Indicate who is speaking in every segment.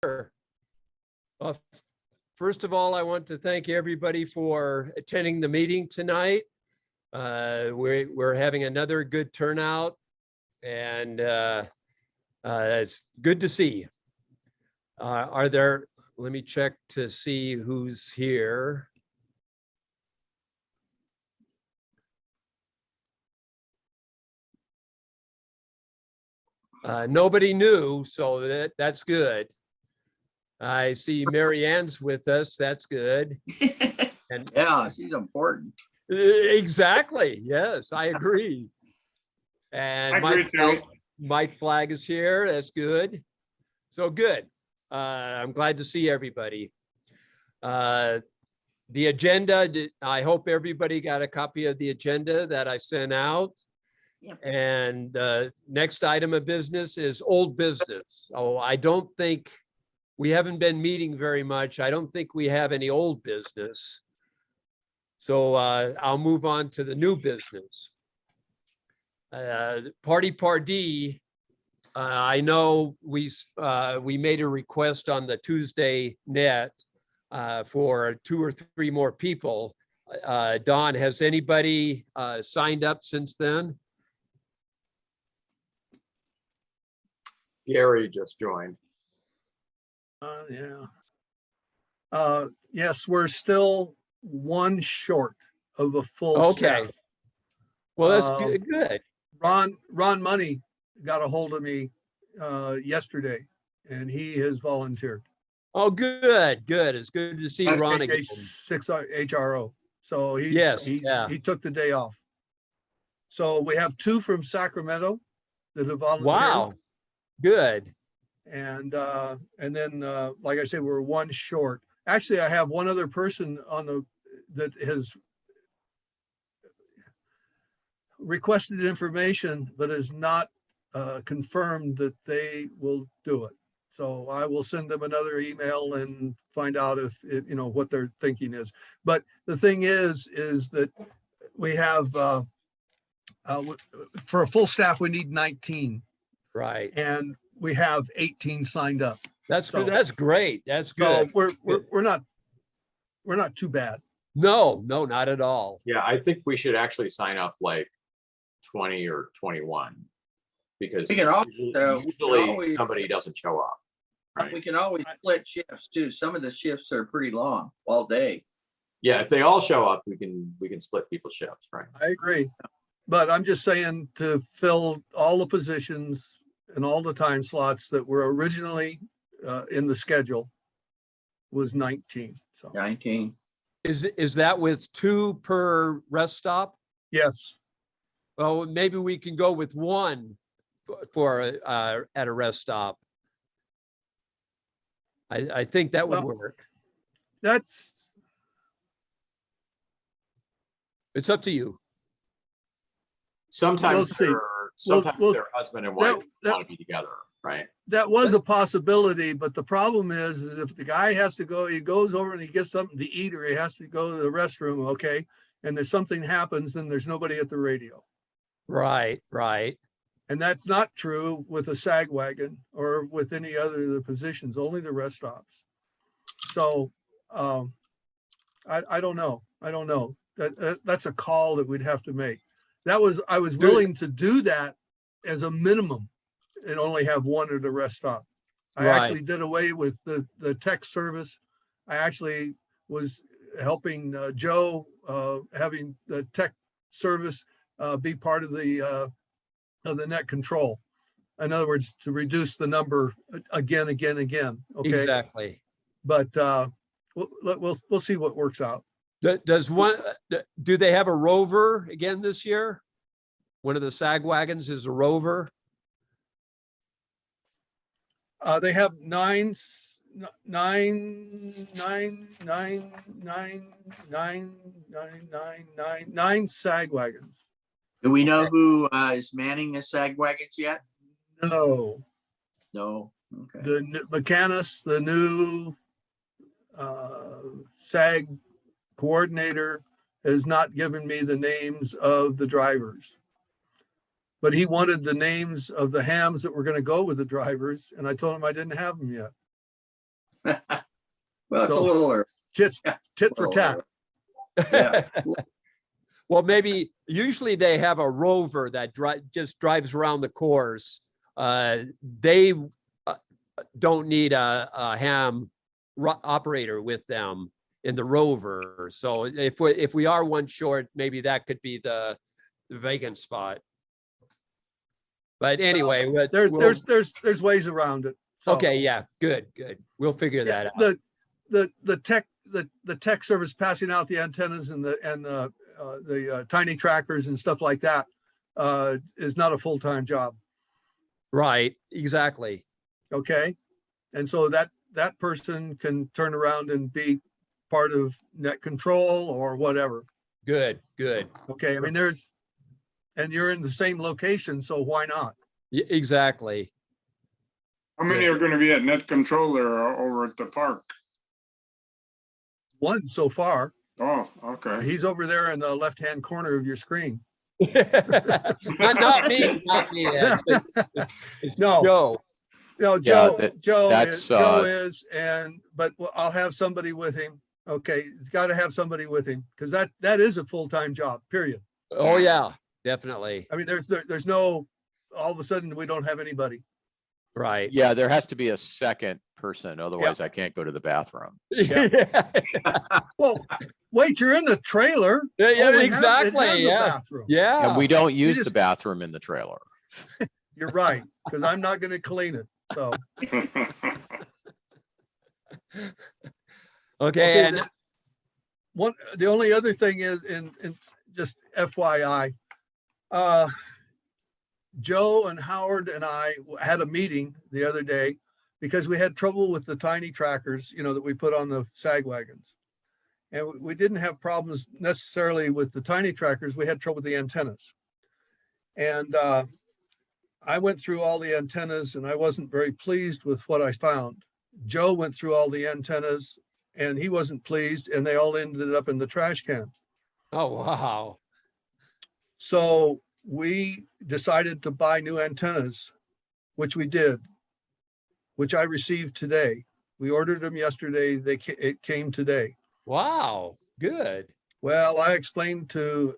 Speaker 1: Uh, First of all, I want to thank everybody for attending the meeting tonight. We're having another good turnout, and it's good to see. Let me check to see who's here. Nobody new, so that's good. I see Mary Ann's with us. That's good. And
Speaker 2: yeah, she's important.
Speaker 1: Exactly. Yes, I agree. And Mike Flag is here. That's good. So good. I'm glad to see everybody. The agenda, I hope everybody got a copy of the agenda that I sent out.
Speaker 3: Yep.
Speaker 1: And next item of business is old business. Oh, I don't think we haven't been meeting very much. I don't think we have any old business. So I'll move on to the new business. Party Pardee, I know we made a request on the Tuesday net for 2 or 3 more people. Don, has anybody signed up since then?
Speaker 4: Gary just joined.
Speaker 5: Yes, we're still 1 short of a full
Speaker 1: Okay.
Speaker 5: staff.
Speaker 1: Well, that's good.
Speaker 5: Ron Money got a hold of me yesterday, and he has volunteered.
Speaker 1: Oh, good. It's good to see Ron again.
Speaker 5: K6ARC. So he took the day off. So we have 2 from Sacramento that have volunteered.
Speaker 1: Wow, good.
Speaker 5: And then, like I said, we're 1 short. Actually, I have 1 other person that has requested information, but is not confirmed that they will do it. So I will send them another email and find out if what their thinking is. But the thing is that we have for a full staff, we need 19.
Speaker 1: Right.
Speaker 5: And we have 18 signed up.
Speaker 1: That's good. That's great. That's good.
Speaker 5: So we're not too bad.
Speaker 1: No, not at all.
Speaker 4: Yeah, I think we should actually sign up like 20 or 21 because
Speaker 2: We can also-
Speaker 4: usually somebody doesn't show up. Right.
Speaker 2: We can always split shifts too. Some of the shifts are pretty long, all day.
Speaker 4: Yeah, if they all show up, we can split people's shifts, right?
Speaker 5: I agree. But I'm just saying to fill all the positions and all the time slots that were originally in the schedule was 19. So
Speaker 2: 19.
Speaker 1: Is that with 2 per rest stop?
Speaker 5: yes,
Speaker 1: Well, maybe we can go with 1 for at a rest stop. I think that would work.
Speaker 5: that's
Speaker 1: It's up to you.
Speaker 4: Sometimes
Speaker 5: We'll see.
Speaker 4: their husband and wife want to be together, right?
Speaker 5: that was a possibility, but the problem is if the guy has to go, he goes over and he gets something to eat, or he has to go to the restroom, okay, and there's something happens, then there's nobody at the radio.
Speaker 1: Right.
Speaker 5: And that's not true with a sag wagon or with any other of the positions, only the rest stops. So I don't know. That's a call that we'd have to make. I was willing to do that as a minimum and only have 1 at the rest stop. I actually did away with the tech service. I actually was helping Joe having the tech service be part of the net control. In other words, to reduce the number again. Okay.
Speaker 1: Exactly.
Speaker 5: But we'll see what works out.
Speaker 1: Do they have a rover again this year? One of the sag wagons is a rover.
Speaker 5: They have nine sag wagons.
Speaker 2: Do we know who is manning the sag wagons yet?
Speaker 5: No,
Speaker 2: No. Okay.
Speaker 5: the mechanist, the new SAG coordinator has not given me the names of the drivers. But he wanted the names of the hams that were going to go with the drivers, and I told him I didn't have them yet.
Speaker 2: Well, it's a
Speaker 5: So-
Speaker 2: little early.
Speaker 5: tit for tat.
Speaker 2: Yeah.
Speaker 1: Well, maybe usually they have a rover that just drives around the course. They don't need a ham operator with them in the rover. So if we are one short, maybe that could be the vacant spot. But anyway,
Speaker 5: There's ways around it. So,
Speaker 1: okay, yeah, good. We'll figure
Speaker 5: yeah,
Speaker 1: that out.
Speaker 5: the tech service passing out the antennas and the tiny trackers and stuff like that is not a full-time job.
Speaker 1: Right, exactly.
Speaker 5: Okay. And so that person can turn around and be part of net control or whatever.
Speaker 1: Good.
Speaker 5: Okay. I mean, and you're in the same location, so why not?
Speaker 1: Exactly.
Speaker 3: How many are gonna be at net control there over at the park?
Speaker 5: One so far.
Speaker 3: Oh, okay.
Speaker 5: He's over there in the left-hand corner of your screen.
Speaker 1: Not me. Ed, but
Speaker 5: No,
Speaker 1: Joe.
Speaker 5: no,
Speaker 4: Yeah,
Speaker 5: Joe
Speaker 4: that's,
Speaker 5: is, but I'll have somebody with him. Okay, it's got to have somebody with him because that is a full-time job, period.
Speaker 1: Oh, yeah, definitely.
Speaker 5: I mean, there's no, all of a sudden we don't have anybody.
Speaker 1: Right.
Speaker 4: Yeah, there has to be a second person, otherwise I can't go to the bathroom.
Speaker 1: Yeah,
Speaker 5: Well, wait, you're in the trailer.
Speaker 1: yeah,
Speaker 5: Oh, it has a
Speaker 1: exactly. Yeah.
Speaker 5: bathroom.
Speaker 1: Yeah.
Speaker 4: And we don't use
Speaker 5: just-
Speaker 4: the bathroom in the trailer.
Speaker 5: You're right, because I'm not going to clean it. So,
Speaker 1: Okay. And
Speaker 5: the only other thing is, in just FYI, Joe and Howard and I had a meeting the other day because we had trouble with the tiny trackers, that we put on the sag wagons. And we didn't have problems necessarily with the tiny trackers. We had trouble with the antennas. And I went through all the antennas and I wasn't very pleased with what I found. Joe went through all the antennas and he wasn't pleased, and they all ended up in the trash can.
Speaker 1: oh, wow.
Speaker 5: So we decided to buy new antennas, which we did, which I received today. We ordered them yesterday. It came today.
Speaker 1: Wow. Good.
Speaker 5: Well, I explained to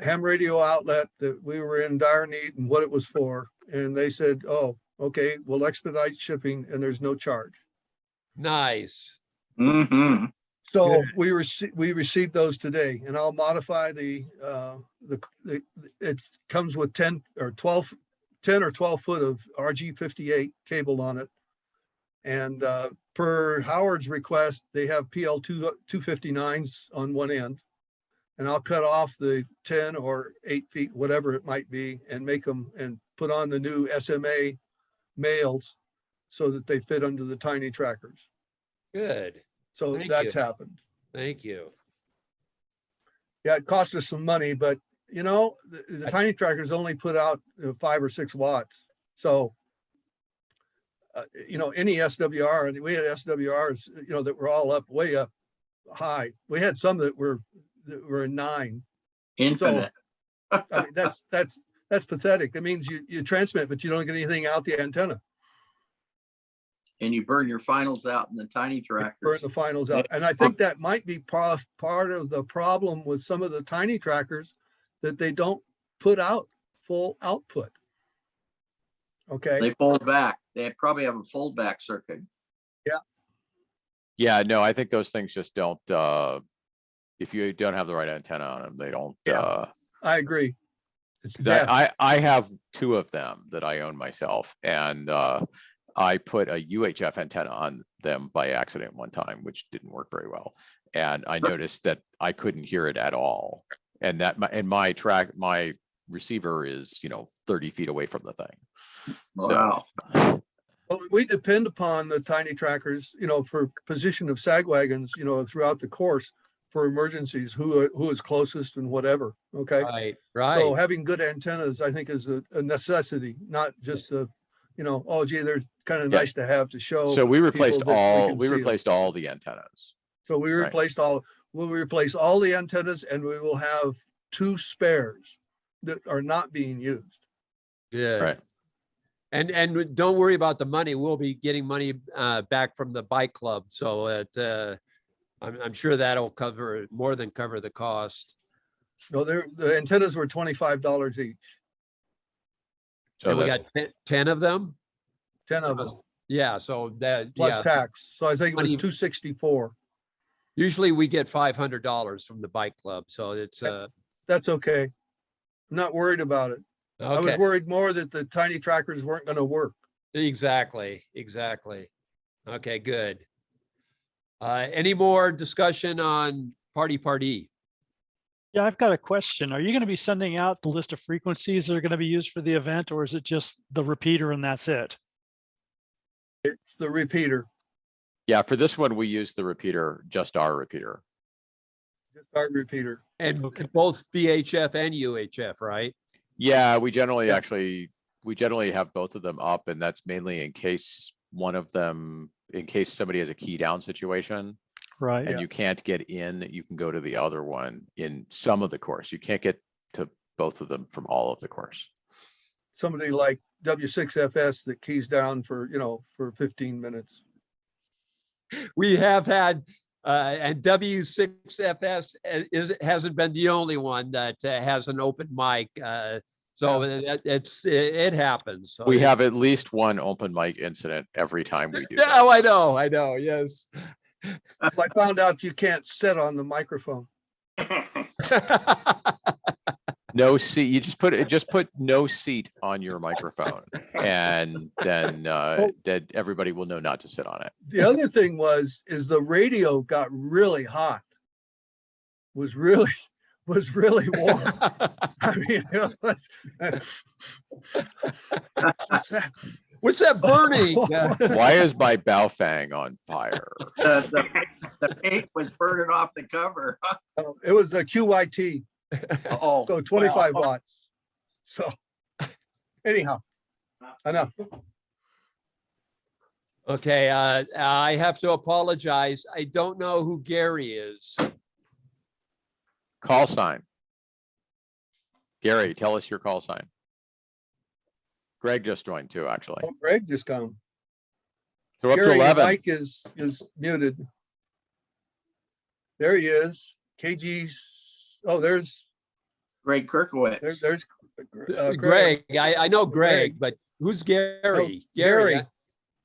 Speaker 5: ham radio outlet that we were in dire need and what it was for. And they said, oh, okay, we'll expedite shipping and there's no charge.
Speaker 1: Nice.
Speaker 2: Mm-hmm.
Speaker 5: So we received those today, and I'll modify it comes with 10 or 12 foot of RG58 cable on it. And per Howard's request, they have PL 259s on one end. And I'll cut off the 10 or 8 feet, whatever it might be, and make them and put on the new SMA males so that they fit under the tiny trackers.
Speaker 1: Good.
Speaker 5: So
Speaker 1: Thank
Speaker 5: that's
Speaker 1: you.
Speaker 5: happened.
Speaker 1: Thank you.
Speaker 5: Yeah, it cost us some money, but the tiny trackers only put out 5 or 6 watts. So, any SWR, and we had SWRs, that were all up, way up high. We had some that were 9.
Speaker 2: Infinite.
Speaker 5: I mean, that's pathetic. That means you transmit, but you don't get anything out the antenna.
Speaker 2: And you burn your finals out in the tiny
Speaker 5: Burn
Speaker 2: tractors.
Speaker 5: the finals out. And I think that might be part of the problem with some of the tiny trackers, that they don't put out full output. Okay.
Speaker 2: They fold back. They probably have a fold back circuit.
Speaker 4: Yeah, no, I think those things just don't, if you don't have the right antenna on them, they don't,
Speaker 5: Yeah. I agree. It's
Speaker 4: that
Speaker 5: death.
Speaker 4: I have 2 of them that I own myself, and I put a UHF antenna on them by accident one time, which didn't work very well. And I noticed that I couldn't hear it at all. And my receiver is, 30 feet away from the thing.
Speaker 2: Wow.
Speaker 5: Well, we depend upon the tiny trackers, for position of sag wagons, throughout the course for emergencies, who is closest and whatever. Okay.
Speaker 1: Right.
Speaker 5: So
Speaker 1: Right.
Speaker 5: having good antennas, I think, is a necessity, not just oh, gee, they're kind of
Speaker 4: Yeah.
Speaker 5: nice to have to show.
Speaker 4: So we replaced
Speaker 5: people that
Speaker 4: all,
Speaker 5: can
Speaker 4: we
Speaker 5: see 'em.
Speaker 4: replaced all the antennas.
Speaker 5: So we'll
Speaker 4: Right.
Speaker 5: replace all the antennas, and we will have 2 spares that are not being used.
Speaker 1: Good.
Speaker 4: Right.
Speaker 1: And don't worry about the money. We'll be getting money back from the bike club. So I'm sure that'll more than cover the cost.
Speaker 5: No, the antennas were $25 each,
Speaker 4: So
Speaker 1: And we
Speaker 4: that's,
Speaker 1: got 10 of them.
Speaker 5: 10 of them
Speaker 1: Yeah. So that,
Speaker 5: plus
Speaker 1: yeah,
Speaker 5: tax. So I think it was
Speaker 1: 20
Speaker 5: $264.
Speaker 1: usually we get $500 from the bike club. So it's,
Speaker 5: That's okay. I'm not worried about it. I was
Speaker 1: okay.
Speaker 5: worried more that the tiny trackers weren't going to work.
Speaker 1: Exactly. Okay, good. Any more discussion on party?
Speaker 6: Yeah, I've got a question. Are you going to be sending out the list of frequencies that are going to be used for the event, or is it just the repeater and that's it?
Speaker 5: It's the repeater,
Speaker 4: yeah, for this one, we use the repeater, just our repeater.
Speaker 5: just our repeater.
Speaker 1: And
Speaker 6: Okay.
Speaker 1: both VHF and UHF, right?
Speaker 4: Yeah, we generally
Speaker 5: Yeah.
Speaker 4: we generally have both of them up, and that's mainly in case in case somebody has a key down situation
Speaker 6: Right.
Speaker 4: and
Speaker 5: Yeah.
Speaker 4: you can't get in, you can go to the other one in some of the course. You can't get to both of them from all of the course.
Speaker 5: Somebody like W6FS that keys down for, for 15 minutes.
Speaker 1: We have had, and W6FS hasn't been the only one that has an open mic. So it happens. So
Speaker 4: We have at least one open mic incident every time we do.
Speaker 1: Yeah, oh, I
Speaker 4: this.
Speaker 1: know. Yes.
Speaker 5: I found out you can't sit on the microphone.
Speaker 4: No seat. You just put no seat on your microphone, and then that everybody will know not to sit on it.
Speaker 5: The other thing is the radio got really hot. Was really warm. I mean,
Speaker 1: What's that burning?
Speaker 4: Why is my Baofeng on fire?
Speaker 2: The paint was burning off the cover.
Speaker 5: It was the QYT,
Speaker 2: Oh,
Speaker 5: so 25
Speaker 2: well,
Speaker 5: watts. So anyhow, enough.
Speaker 1: Okay, I have to apologize. I don't know who Gary is.
Speaker 4: Call sign. Gary, tell us your call sign. Greg just joined too, actually.
Speaker 5: Oh, Greg just come.
Speaker 4: So we're up to
Speaker 5: Gary, your
Speaker 4: 11.
Speaker 5: mic is muted. There he is. KG's. Oh, there's
Speaker 2: Greg Kirkowitz.
Speaker 5: there's
Speaker 1: Greg, I know Greg, but who's Gary?
Speaker 5: Gary.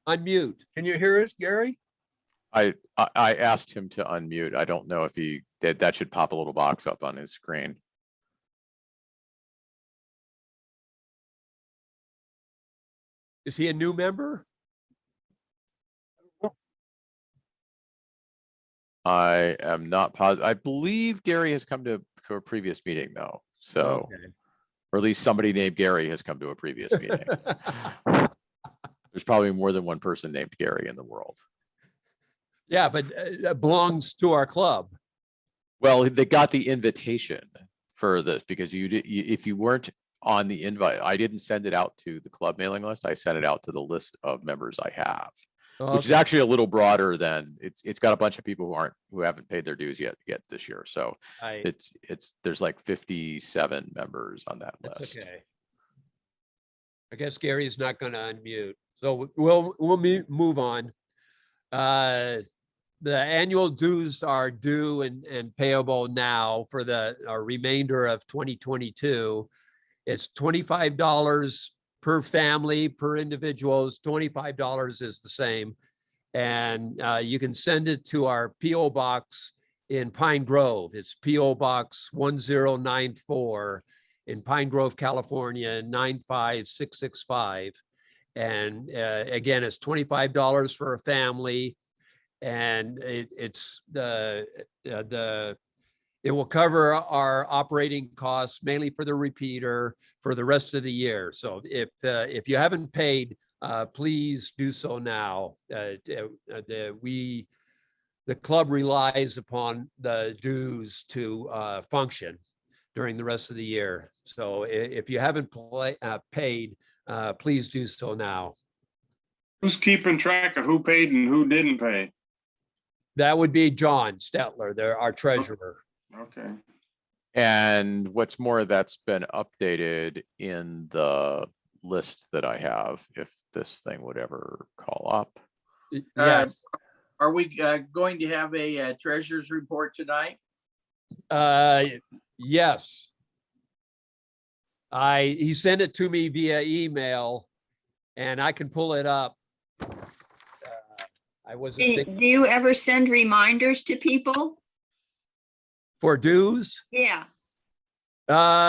Speaker 1: Unmute.
Speaker 5: Can you hear us, Gary?
Speaker 4: I asked him to unmute. I don't know if he did. That should pop a little box up on his screen.
Speaker 1: Is he a new member?
Speaker 4: I am not positive. I believe Gary has come to a previous meeting though. So,
Speaker 1: Okay.
Speaker 4: or at least somebody named Gary has come to a previous meeting. There's probably more than one person named Gary in the world.
Speaker 1: Yeah, but it belongs to our club.
Speaker 4: Well, they got the invitation for this because if you weren't on the invite, I didn't send it out to the club mailing list. I sent it out to the list of members I have, which is
Speaker 1: Okay.
Speaker 4: actually a little broader than it's got a bunch of people who haven't paid their dues yet this year. So
Speaker 1: I-
Speaker 4: there's like 57 members on that
Speaker 1: That's
Speaker 4: list.
Speaker 1: okay. I guess Gary's not going to unmute, so we'll move on. The annual dues are due and payable now for the remainder of 2022. It's $25 per family, per individuals. $25 is the same, and you can send it to our PO box in Pine Grove. It's PO Box 1094 in Pine Grove, California, 95665. And again, it's $25 for a family, and it will cover our operating costs mainly for the repeater for the rest of the year. So if you haven't paid, please do so now. The club relies upon the dues to function during the rest of the year. So if you haven't paid, please do so now.
Speaker 3: Who's keeping track of who paid and who didn't pay?
Speaker 1: That would be John Stetler, our treasurer.
Speaker 3: Okay.
Speaker 4: And what's more, that's been updated in the list that I have, if this thing would ever call up.
Speaker 1: Yes,
Speaker 2: Are we going to have a treasurer's report tonight?
Speaker 1: yes. He sent it to me via email and I can pull it up. I wasn't thinking
Speaker 7: Do you ever send reminders to people?
Speaker 1: for dues.
Speaker 7: Yeah.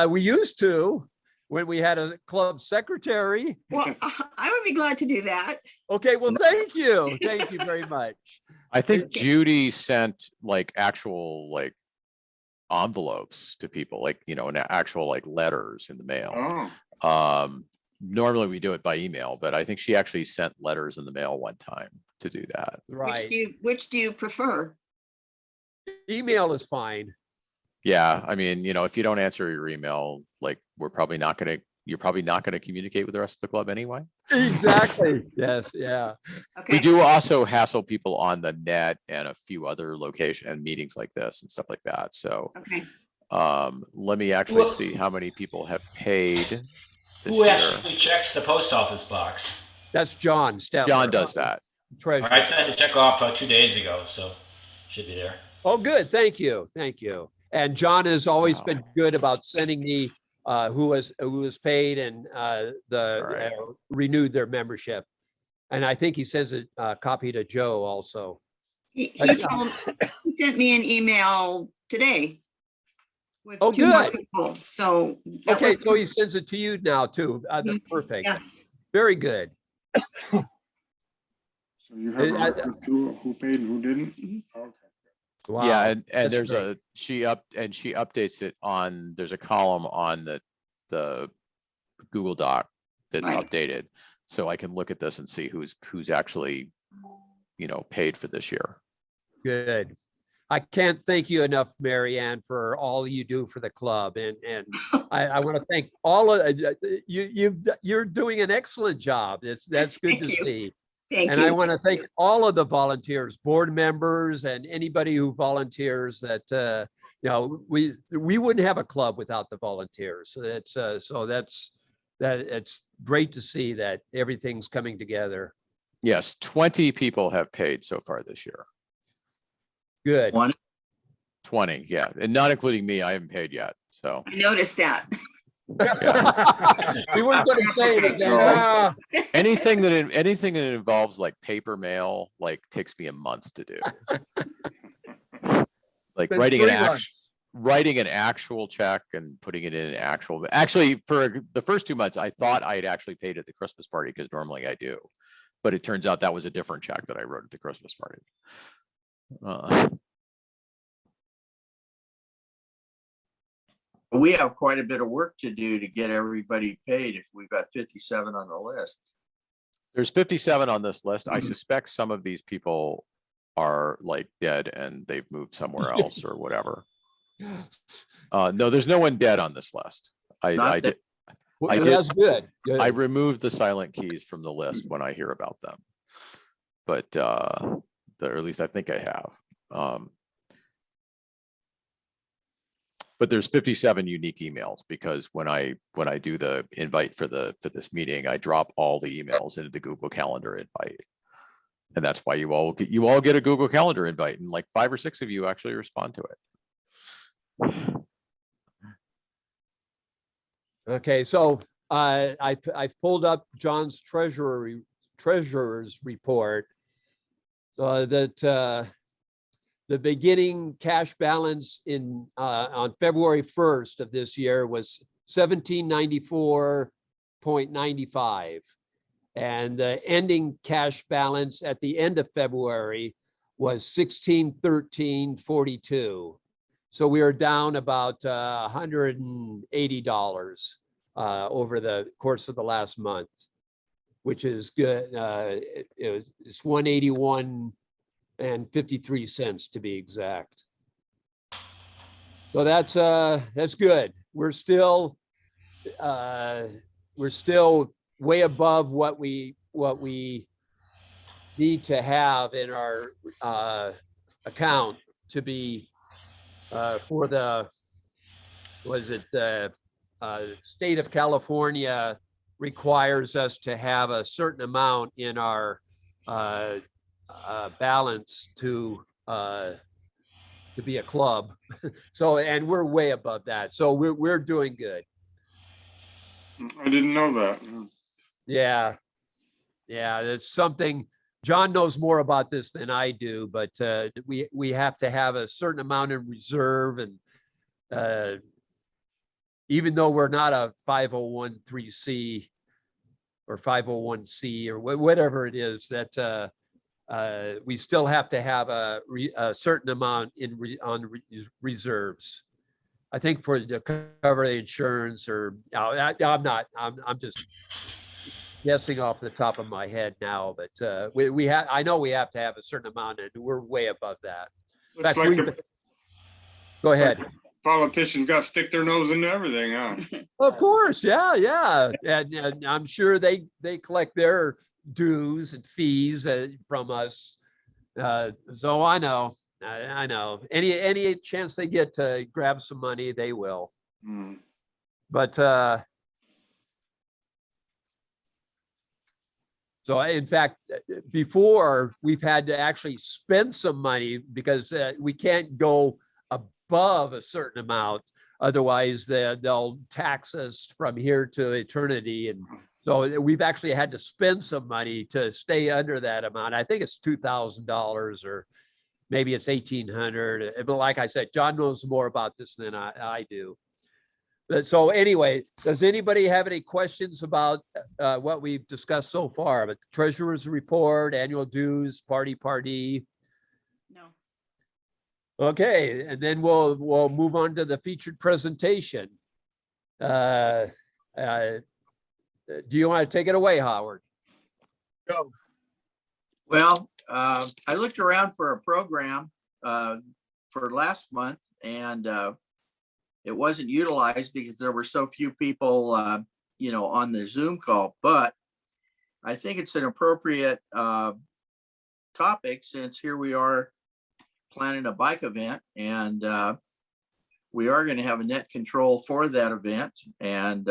Speaker 1: We used to when we had a club secretary.
Speaker 7: Well, I would be glad to do that.
Speaker 1: Okay, well, thank you. Thank you very much.
Speaker 4: I think
Speaker 7: Okay.
Speaker 4: Judy sent like actual like envelopes to people, like, you know, and actual like letters in the mail.
Speaker 3: Oh,
Speaker 4: Normally we do it by email, but I think she actually sent letters in the mail one time to do that.
Speaker 1: Right.
Speaker 7: Which do you prefer?
Speaker 1: Email is fine.
Speaker 4: Yeah, I mean, you know, if you don't answer your email, like you're probably not going to communicate with the rest of the club anyway.
Speaker 1: Exactly. Yes. Yeah.
Speaker 7: Okay.
Speaker 4: We do also hassle people on the net and a few other location and meetings like this and stuff like that. So
Speaker 7: Okay.
Speaker 4: let me actually see how many people have paid this
Speaker 8: Who
Speaker 4: year.
Speaker 8: actually checks the post office box?
Speaker 1: That's John. Stetler,
Speaker 4: John does that.
Speaker 1: Treasurer.
Speaker 8: I sent a check off 2 days ago, so should be there.
Speaker 1: Oh, good. Thank you. Thank you. And John has always
Speaker 4: Wow.
Speaker 1: been good about sending me who was paid and
Speaker 4: Right.
Speaker 1: renewed their membership. And I think he sends a copy to Joe also.
Speaker 7: He sent me an email today. With
Speaker 1: Oh,
Speaker 7: 2 more
Speaker 1: good.
Speaker 7: people. So. that
Speaker 1: Okay,
Speaker 7: was-
Speaker 1: so he sends it to you now too. That's perfect.
Speaker 7: Yeah.
Speaker 1: Very good.
Speaker 3: so you have a
Speaker 1: I-
Speaker 3: record too, who paid and who didn't? Okay.
Speaker 1: Wow.
Speaker 4: Yeah, and
Speaker 1: that's
Speaker 4: there's
Speaker 1: great.
Speaker 4: she updates it on, there's a column on the Google Doc that's
Speaker 7: Right.
Speaker 4: updated. So I can look at this and see who's actually, you know, paid for this year.
Speaker 1: Good. I can't thank you enough, Mary Ann, for all you do for the club. And I want to thank all of you're doing an excellent job. That's good
Speaker 7: Thank
Speaker 1: to
Speaker 7: you.
Speaker 1: see.
Speaker 7: Thank
Speaker 1: And I
Speaker 7: you.
Speaker 1: want to thank all of the volunteers, board members, and anybody who volunteers that, you know, we wouldn't have a club without the volunteers. So it's great to see that everything's coming together.
Speaker 4: Yes, 20 people have paid so far this year.
Speaker 1: Good.
Speaker 2: One,
Speaker 4: 20, yeah, and not including me. I haven't paid yet. So
Speaker 7: I noticed that.
Speaker 1: We weren't going to say anything.
Speaker 5: Ah,
Speaker 4: anything that involves like paper mail, like takes me a month to do. Like
Speaker 5: been
Speaker 4: writing
Speaker 5: 3
Speaker 4: an
Speaker 5: months.
Speaker 4: actual check and putting it in an actual. Actually, for the first 2 months, I thought I had actually paid at the Christmas party because normally I do, but it turns out that was a different check that I wrote at the Christmas party.
Speaker 2: we have quite a bit of work to do to get everybody paid if we've got 57 on the list.
Speaker 4: There's 57 on this list. I suspect some of these people are like dead and they've moved somewhere else or whatever. No, there's no one dead on this list.
Speaker 2: Not
Speaker 4: I
Speaker 2: that-
Speaker 4: did. I did-
Speaker 1: That's good. Good.
Speaker 4: I removed the silent keys from the list when I hear about them. But or at least I think I have. But there's 57 unique emails because when I do the invite for this meeting, I drop all the emails into the Google Calendar invite. And that's why you all get a Google Calendar invite, and like 5 or 6 of you actually respond to it.
Speaker 1: Okay, so I pulled up John's treasurer's report. So that the beginning cash balance on February 1st of this year was 1794.95. And the ending cash balance at the end of February was 1613.42. So we are down about $180 over the course of the last month, which is good. It's 181.53 to be exact. So that's good. We're still way above what we need to have in our account to be for the state of California requires us to have a certain amount in our balance to be a club. So, and we're way above that. So we're doing good.
Speaker 3: I didn't know that.
Speaker 1: Yeah. Yeah, it's something, John knows more about this than I do, but we have to have a certain amount in reserve, and even though we're not a 501(c) or 501(c) or whatever it is, that we still have to have a certain amount on reserves. I think for to cover the insurance, or I'm just guessing off the top of my head now, but I know we have to have a certain amount, and we're way above that. In
Speaker 3: It's
Speaker 1: fact,
Speaker 3: like
Speaker 1: go ahead.
Speaker 3: politicians got to stick their nose into everything, huh?
Speaker 1: Of course, yeah. And I'm sure they collect their dues and fees from us. So I know. Any chance they get to grab some money, they will.
Speaker 3: Hmm.
Speaker 1: But so in fact, before we've had to actually spend some money because we can't go above a certain amount. Otherwise, they'll tax us from here to eternity. And so we've actually had to spend some money to stay under that amount. I think it's $2,000 or maybe it's $1,800. But like I said, John knows more about this than I do. So anyway, does anybody have any questions about what we've discussed so far? But treasurer's report, annual dues, party.
Speaker 7: No.
Speaker 1: Okay, and then we'll move on to the featured presentation. Do you want to take it away, Howard?
Speaker 5: Go.
Speaker 2: Well, I looked around for a program for last month, and it wasn't utilized because there were so few people, on the Zoom call. But I think it's an appropriate topic, since here we are planning a bike event, and we are going to have a net control for that event. And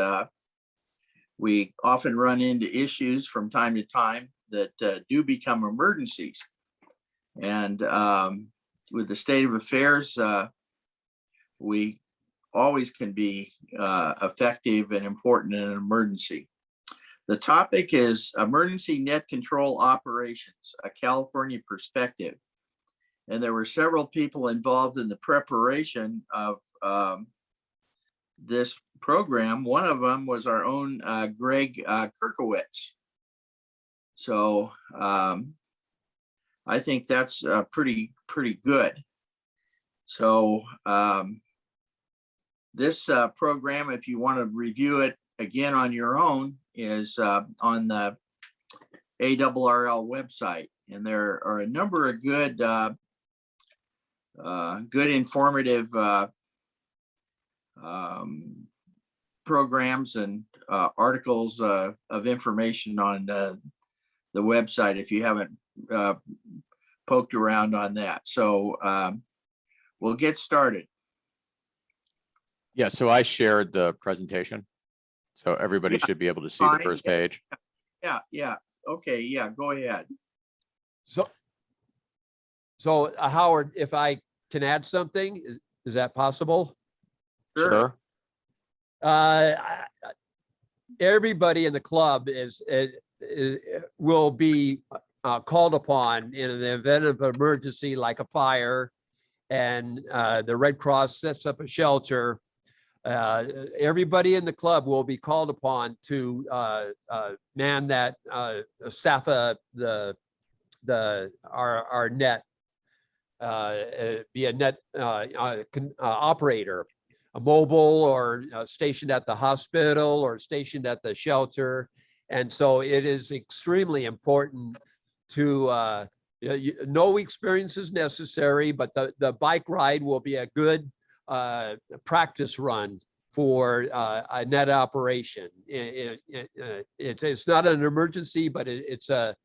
Speaker 2: we often run into issues from time to time that do become emergencies. And with the state of affairs, we always can be effective and important in an emergency. The topic is emergency net control operations, a California perspective. And there were several people involved in the preparation of this program. One of them was our own Greg Kirkowitz. So I think that's pretty good. So this program, if you want to review it again on your own, is on the ARRL website. And there are a number of good informative programs and articles of information on the website if you haven't poked around on that. So we'll get started.
Speaker 4: Yeah, so I shared the presentation. So everybody should be able to see the
Speaker 2: Fine.
Speaker 4: first page.
Speaker 2: Yeah. Okay, yeah, go ahead.
Speaker 1: So Howard, if I can add something, is that possible?
Speaker 4: Sure.
Speaker 1: Everybody in the club will be called upon in the event of an emergency, like a fire, and the Red Cross sets up a shelter. Everybody in the club will be called upon to man that staff our net, be a net operator, a mobile or stationed at the hospital or stationed at the shelter. And so it is extremely important to no experience is necessary, but the bike ride will be a good practice run for a net operation. It's not an emergency, but it's a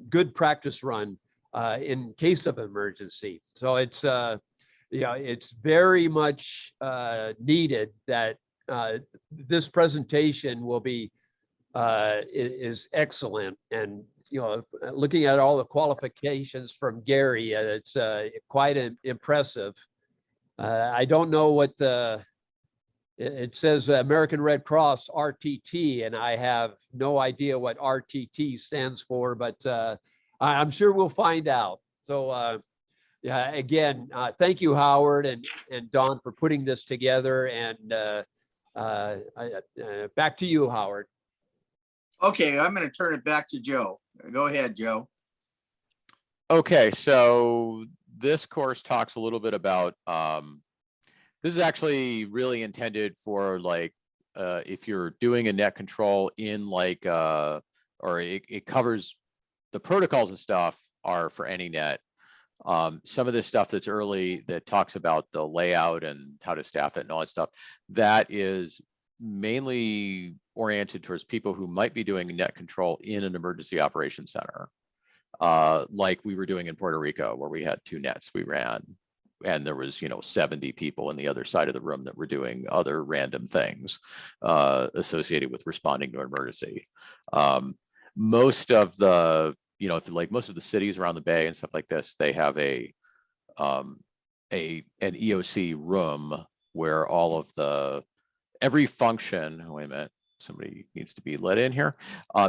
Speaker 1: good practice run in case of emergency. So it's it's very much needed that this presentation will be is excellent. And, you know, looking at all the qualifications from Gary, it's quite impressive. I don't know what it says American Red Cross RTT, and I have no idea what RTT stands for, but I'm sure we'll find out. So yeah, again, thank you, Howard and Don, for putting this together. And back to you, Howard.
Speaker 2: Okay, I'm going to turn it back to Joe. Go ahead, Joe.
Speaker 4: Okay, so this course talks a little bit about, this is actually really intended for like, if you're doing a net control in like, or it covers the protocols and stuff are for any net. Some of this stuff that's early that talks about the layout and how to staff it and all that stuff, that is mainly oriented towards people who might be doing net control in an emergency operations center. Like we were doing in Puerto Rico, where we had 2 nets we ran, and there was, you know, 70 people in the other side of the room that were doing other random things associated with responding to an emergency. Most of the, you know, if like most of the cities around the Bay and stuff like this, they have an EOC room where all of the, every function, wait a minute, somebody needs to be let in here.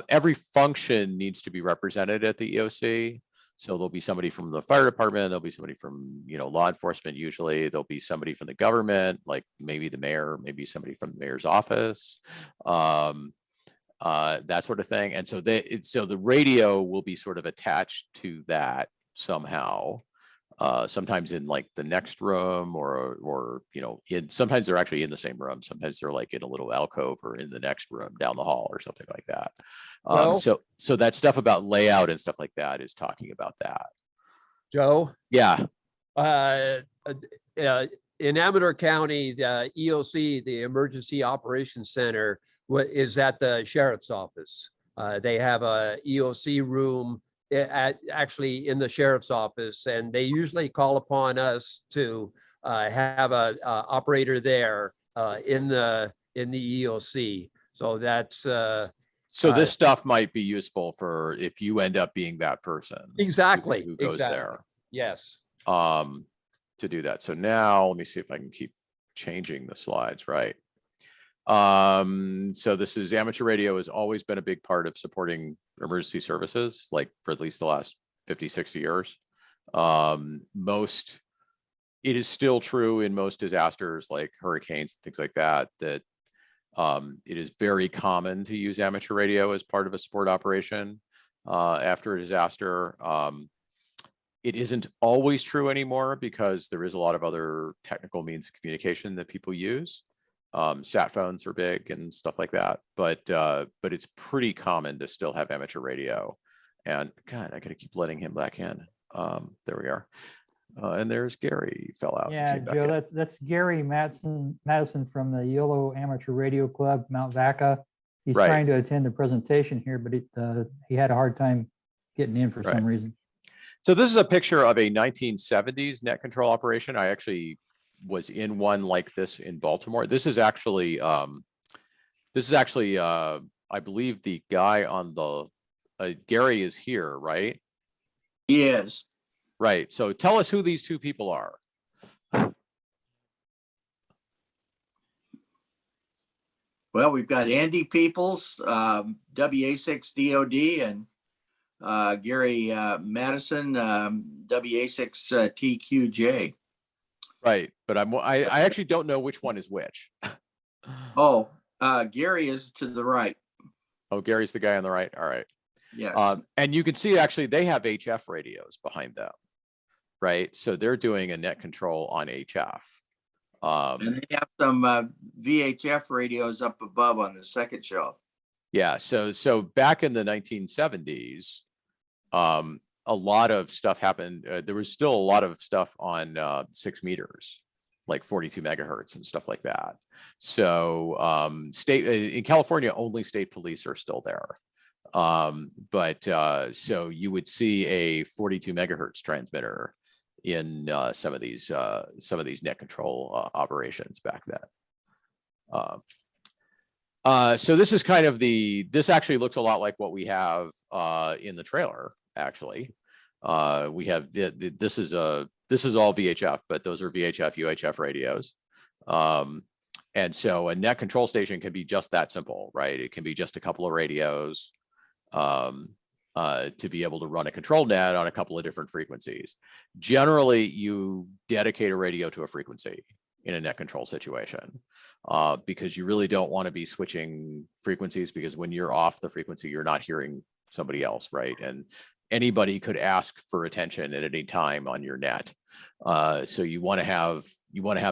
Speaker 4: Every function needs to be represented at the EOC. So there'll be somebody from the fire department, there'll be somebody from, you know, law enforcement, usually there'll be somebody from the government, like maybe the mayor, maybe somebody from the mayor's office, that sort of thing. And so so the radio will be sort of attached to that somehow. Sometimes in like the next room or, you know, sometimes they're actually in the same room. Sometimes they're like in a little alcove or in the next room down the hall or something like that.
Speaker 1: Well,
Speaker 4: so that stuff about layout and stuff like that is talking about that.
Speaker 1: Joe?
Speaker 4: Yeah.
Speaker 1: In Amador County, the EOC, the Emergency Operations Center, is at the sheriff's office. They have a EOC room actually in the sheriff's office, and they usually call upon us to have a operator there in the EOC. So that's
Speaker 4: so this stuff might be useful for if you end up being that person.
Speaker 1: Exactly.
Speaker 4: Who goes there.
Speaker 1: Yes.
Speaker 4: To do that. So now let me see if I can keep changing the slides, right? So this is amateur radio has always been a big part of supporting emergency services, like for at least the last 50, 60 years. It is still true in most disasters like hurricanes, things like that, that it is very common to use amateur radio as part of a support operation after a disaster. It isn't always true anymore because there is a lot of other technical means of communication that people use. Sat phones are big and stuff like that, but it's pretty common to still have amateur radio. And God, I gotta keep letting him back in. There we are. And there's Gary fell out.
Speaker 9: Yeah, Joe, that's Gary Madison from the YOLO Amateur Radio Club, Mount Vaca. He's
Speaker 4: Right.
Speaker 9: trying to attend the presentation here, but he had a hard time getting in for some reason.
Speaker 4: So this is a picture of a 1970s net control operation. I actually was in one like this in Baltimore. This is actually, I believe the guy on the, Gary is here, right?
Speaker 2: He is.
Speaker 4: Right. So tell us who these 2 people are.
Speaker 2: Well, we've got Andy Peoples, WA6DOD, and Gary Madison, WA6TQJ.
Speaker 4: Right. But I actually don't know which one is which.
Speaker 2: Oh, Gary is to the right.
Speaker 4: Oh, Gary's the guy on the right. All right.
Speaker 2: Yes.
Speaker 4: And you can see actually they have HF radios behind them. Right. So they're doing a net control on HF.
Speaker 2: And they have some VHF radios up above on the second shelf.
Speaker 4: Yeah. So back in the 1970s, a lot of stuff happened. There was still a lot of stuff on 6 meters, like 42 megahertz and stuff like that. So in California, only state police are still there. So you would see a 42 megahertz transmitter in some of these net control operations back then. So this is kind of this actually looks a lot like what we have in the trailer, actually. We have this is all VHF, but those are VHF, UHF radios. And so a net control station can be just that simple, right? It can be just a couple of radios to be able to run a control net on a couple of different frequencies. Generally, you dedicate a radio to a frequency in a net control situation because you really don't want to be switching frequencies, because when you're off the frequency, you're not hearing somebody else, right? And anybody could ask for attention at any time on your net. So you want to have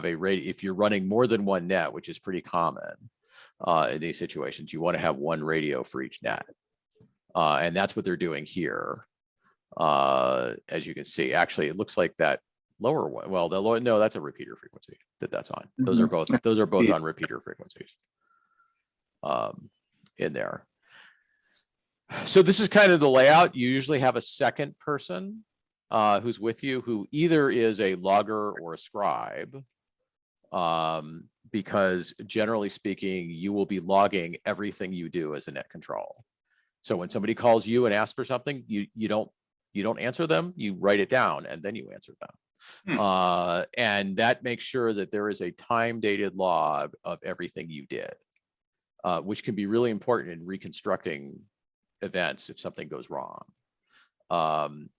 Speaker 4: a radio. If you're running more than one net, which is pretty common in these situations, you want to have one radio for each net. And that's what they're doing here. As you can see, actually, it looks like that lower one. Well, no, that's a repeater frequency that's on. Those are both on repeater frequencies in there. So this is kind of the layout. You usually have a second person who's with you, who either is a logger or a scribe, because generally speaking, you will be logging everything you do as a net control. So when somebody calls you and asks for something, you don't answer them, you write it down and then you answer them. And that makes sure that there is a time dated log of everything you did, which can be really important in reconstructing events if something goes wrong.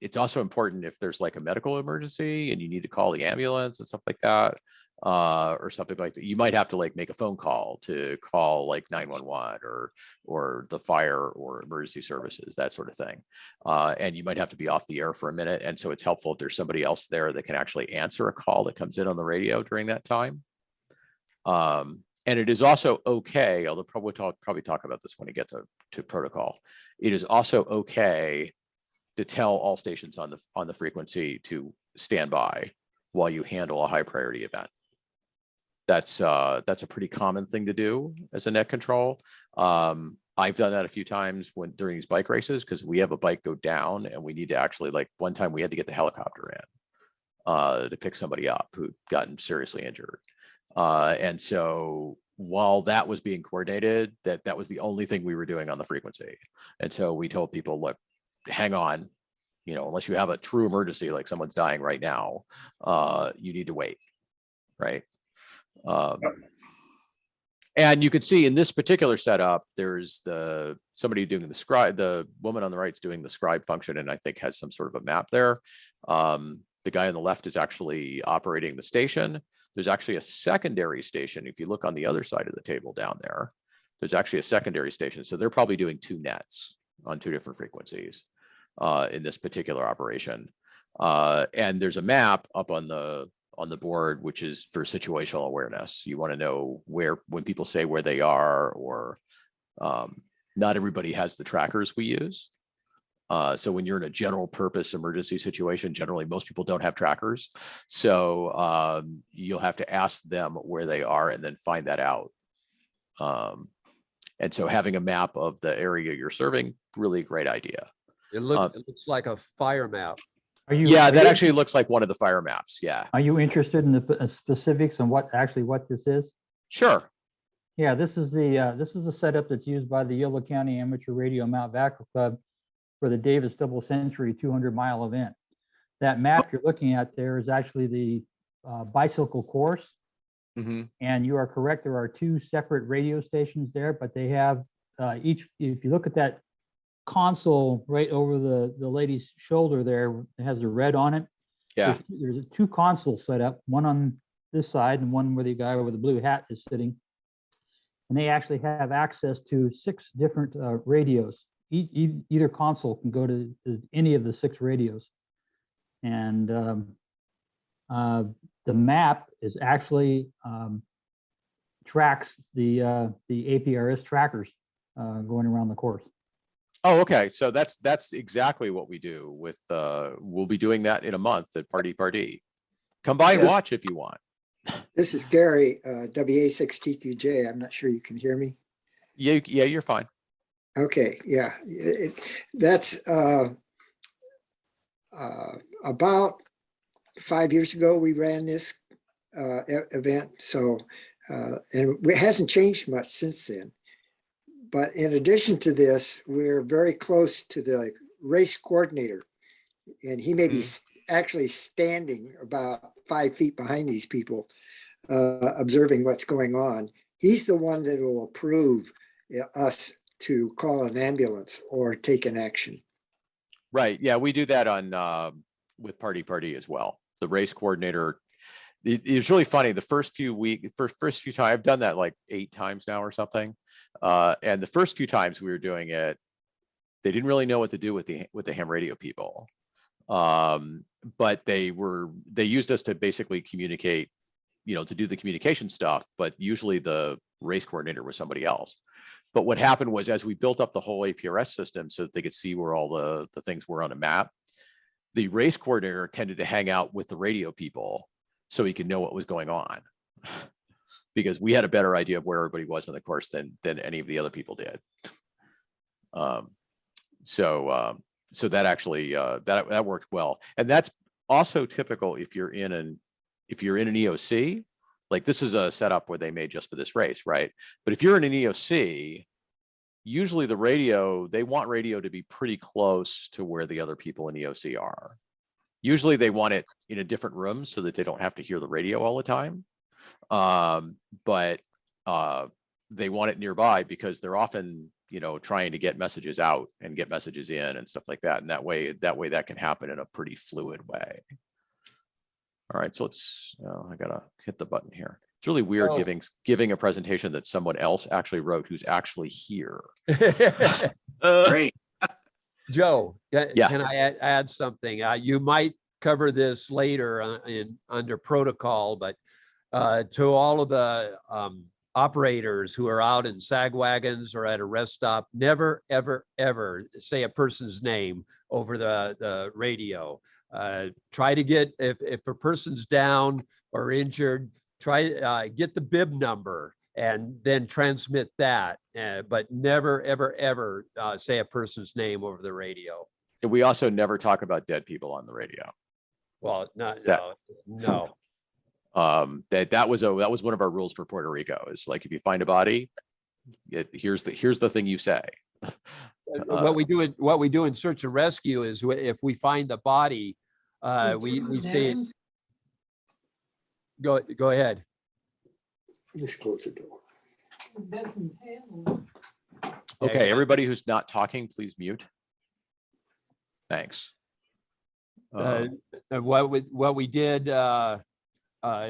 Speaker 4: It's also important if there's like a medical emergency and you need to call the ambulance and stuff like that, or something like that. You might have to like make a phone call to call like 911 or the fire or emergency services, that sort of thing. And you might have to be off the air for a minute. And so it's helpful if there's somebody else there that can actually answer a call that comes in on the radio during that time. And it is also okay, although probably talk about this when we get to protocol. It is also okay to tell all stations on the frequency to stand by while you handle a high priority event. That's a pretty common thing to do as a net control. I've done that a few times during these bike races, because we have a bike go down and we need to actually, like one time we had to get the helicopter in to pick somebody up who'd gotten seriously injured. And so while that was being coordinated, that was the only thing we were doing on the frequency. And so we told people, look, hang on, unless you have a true emergency, like someone's dying right now, you need to wait, right? And you can see in this particular setup, there's somebody doing the woman on the right is doing the scribe function, and I think has some sort of a map there. The guy on the left is actually operating the station. There's actually a secondary station. If you look on the other side of the table down there, there's actually a secondary station. So they're probably doing two nets on two different frequencies in this particular operation. And there's a map up on the board, which is for situational awareness. You want to know when people say where they are, or not everybody has the trackers we use. So when you're in a general purpose emergency situation, generally most people don't have trackers. So you'll have to ask them where they are and then find that out. And so having a map of the area you're serving, really great idea.
Speaker 1: It looks like a fire map.
Speaker 4: That actually looks like one of the fire maps. Yeah.
Speaker 9: Are you interested in the specifics on what this is?
Speaker 4: Sure.
Speaker 9: Yeah, this is the setup that's used by the Yolo County Amateur Radio Mount Vaca Club for the Davis Double Century 200-mile event. That map you're looking at there is actually the bicycle course.
Speaker 4: Mm-hmm.
Speaker 9: And you are correct, there are two separate radio stations there, but they have each, if you look at that console right over the lady's shoulder there, it has a red on it.
Speaker 4: Yeah.
Speaker 9: There's two consoles set up, one on this side and one where the guy with the blue hat is sitting. And they actually have access to 6 different radios. Either console can go to any of the 6 radios. And the map is actually tracks the APRS trackers going around the course.
Speaker 4: Oh, okay. So that's exactly what we do with, we'll be doing that in a month at Party. Come by and watch if you want.
Speaker 10: This is Gary, WA6TQJ. I'm not sure you can hear me.
Speaker 4: Yeah, you're fine.
Speaker 10: Okay, yeah. That's about 5 years ago we ran this event. So, and it hasn't changed much since then. But in addition to this, we're very close to the race coordinator. And he may be actually standing about 5 feet behind these people, observing what's going on. He's the one that will approve us to call an ambulance or take an action.
Speaker 4: Right. Yeah, we do that on with Party as well. The race coordinator. It's really funny. The first few times I've done that like 8 times now or something. And the first few times we were doing it, they didn't really know what to do with the ham radio people. But they used us to basically communicate, to do the communication stuff, but usually the race coordinator was somebody else. But what happened was, as we built up the whole APRS system so that they could see where all the things were on a map, the race coordinator tended to hang out with the radio people so he could know what was going on, because we had a better idea of where everybody was in the course than any of the other people did. So that actually that worked well, and that's also typical if you're in an EOC. Like, this is a setup where they made just for this race, right? But if you're in an EOC, usually they want radio to be pretty close to where the other people in EOC are. Usually they want it in a different room so that they don't have to hear the radio all the time. But they want it nearby because they're often, trying to get messages out and get messages in and stuff like that. And that way that can happen in a pretty fluid way. All right, so let's, I gotta hit the button here. It's really weird giving a presentation that someone else actually wrote who's actually here.
Speaker 2: Great.
Speaker 1: Joe,
Speaker 4: Yeah.
Speaker 1: can I add something? You might cover this later under protocol, but to all of the operators who are out in sag wagons or at a rest stop, never, ever, ever say a person's name over the radio. Try to get, if a person's down or injured, try get the bib number and then transmit that, but never, ever, ever say a person's name over the radio.
Speaker 4: And we also never talk about dead people on the radio.
Speaker 1: Well, no.
Speaker 4: That was one of our rules for Puerto Rico, is like, if you find a body, here's the thing you say.
Speaker 1: What we do in search and rescue is, if we find the body, we say, go ahead.
Speaker 10: Let's close the door.
Speaker 4: Okay, everybody who's not talking, please mute. Thanks.
Speaker 1: What we did,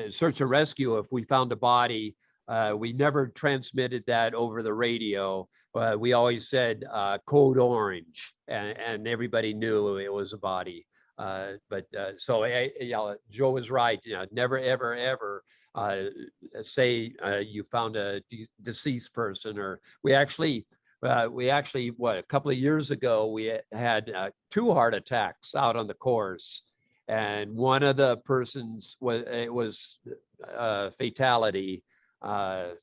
Speaker 1: search and rescue, if we found a body, we never transmitted that over the radio. We always said code orange, and everybody knew it was a body. Joe was right. Never, ever, ever say you found a deceased person. Or we actually, a couple of years ago, we had 2 heart attacks out on the course, and one of the persons was fatality, and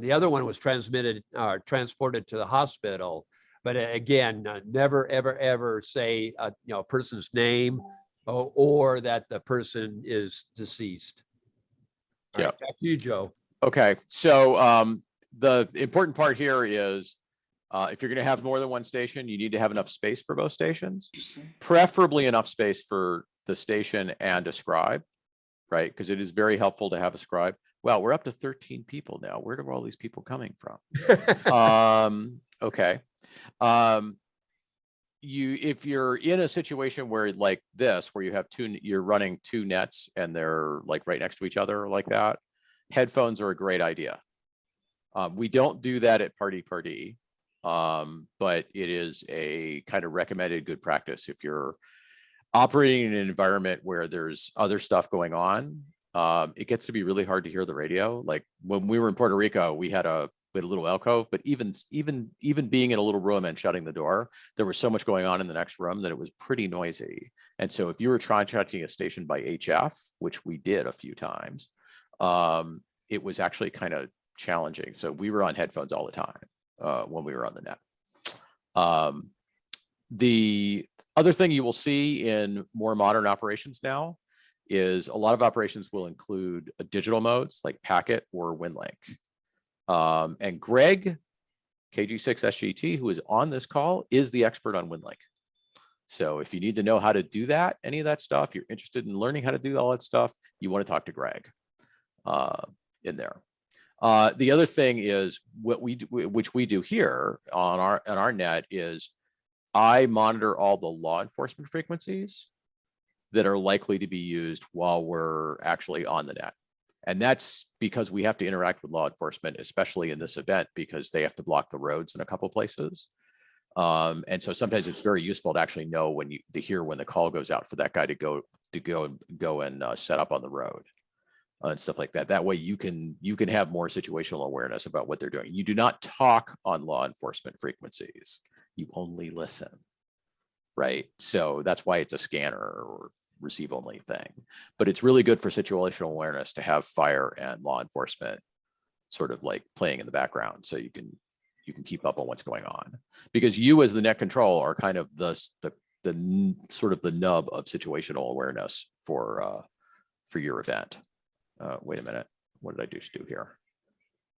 Speaker 1: the other one was transported to the hospital. But again, never, ever, ever say a person's name or that the person is deceased.
Speaker 4: Yeah.
Speaker 1: Right, back to you, Joe.
Speaker 4: Okay, so the important part here is, if you're going to have more than one station, you need to have enough space for both stations, preferably enough space for the station and a scribe, right? Because it is very helpful to have a scribe. Well, we're up to 13 people now. Where are all these people coming from? Okay. If you're in a situation where, like this, where you're running 2 nets and they're like right next to each other like that, headphones are a great idea. We don't do that at Party, but it is a kind of recommended good practice if you're operating in an environment where there's other stuff going on. It gets to be really hard to hear the radio. Like when we were in Puerto Rico, we had a little alcove, but even being in a little room and shutting the door, there was so much going on in the next room that it was pretty noisy. And so if you were contracting a station by HF, which we did a few times, it was actually kind of challenging. So we were on headphones all the time when we were on the net. The other thing you will see in more modern operations now is a lot of operations will include digital modes like packet or WinLink. And Greg KG6SGT, who is on this call, is the expert on WinLink. So if you need to know how to do that, any of that stuff, you're interested in learning how to do all that stuff, you want to talk to Greg in there. The other thing is what we do, which we do here on our net, is I monitor all the law enforcement frequencies that are likely to be used while we're actually on the net. And that's because we have to interact with law enforcement, especially in this event, because they have to block the roads in a couple of places. And so sometimes it's very useful to actually know to hear when the call goes out for that guy to go and set up on the road and stuff like that. That way you can have more situational awareness about what they're doing. You do not talk on law enforcement frequencies. You only listen, right? So that's why it's a scanner or receive only thing. But it's really good for situational awareness to have fire and law enforcement sort of like playing in the background, so you can keep up on what's going on, because you as the net control are kind of the sort of the nub of situational awareness for your event. Wait a minute, what did I just do here?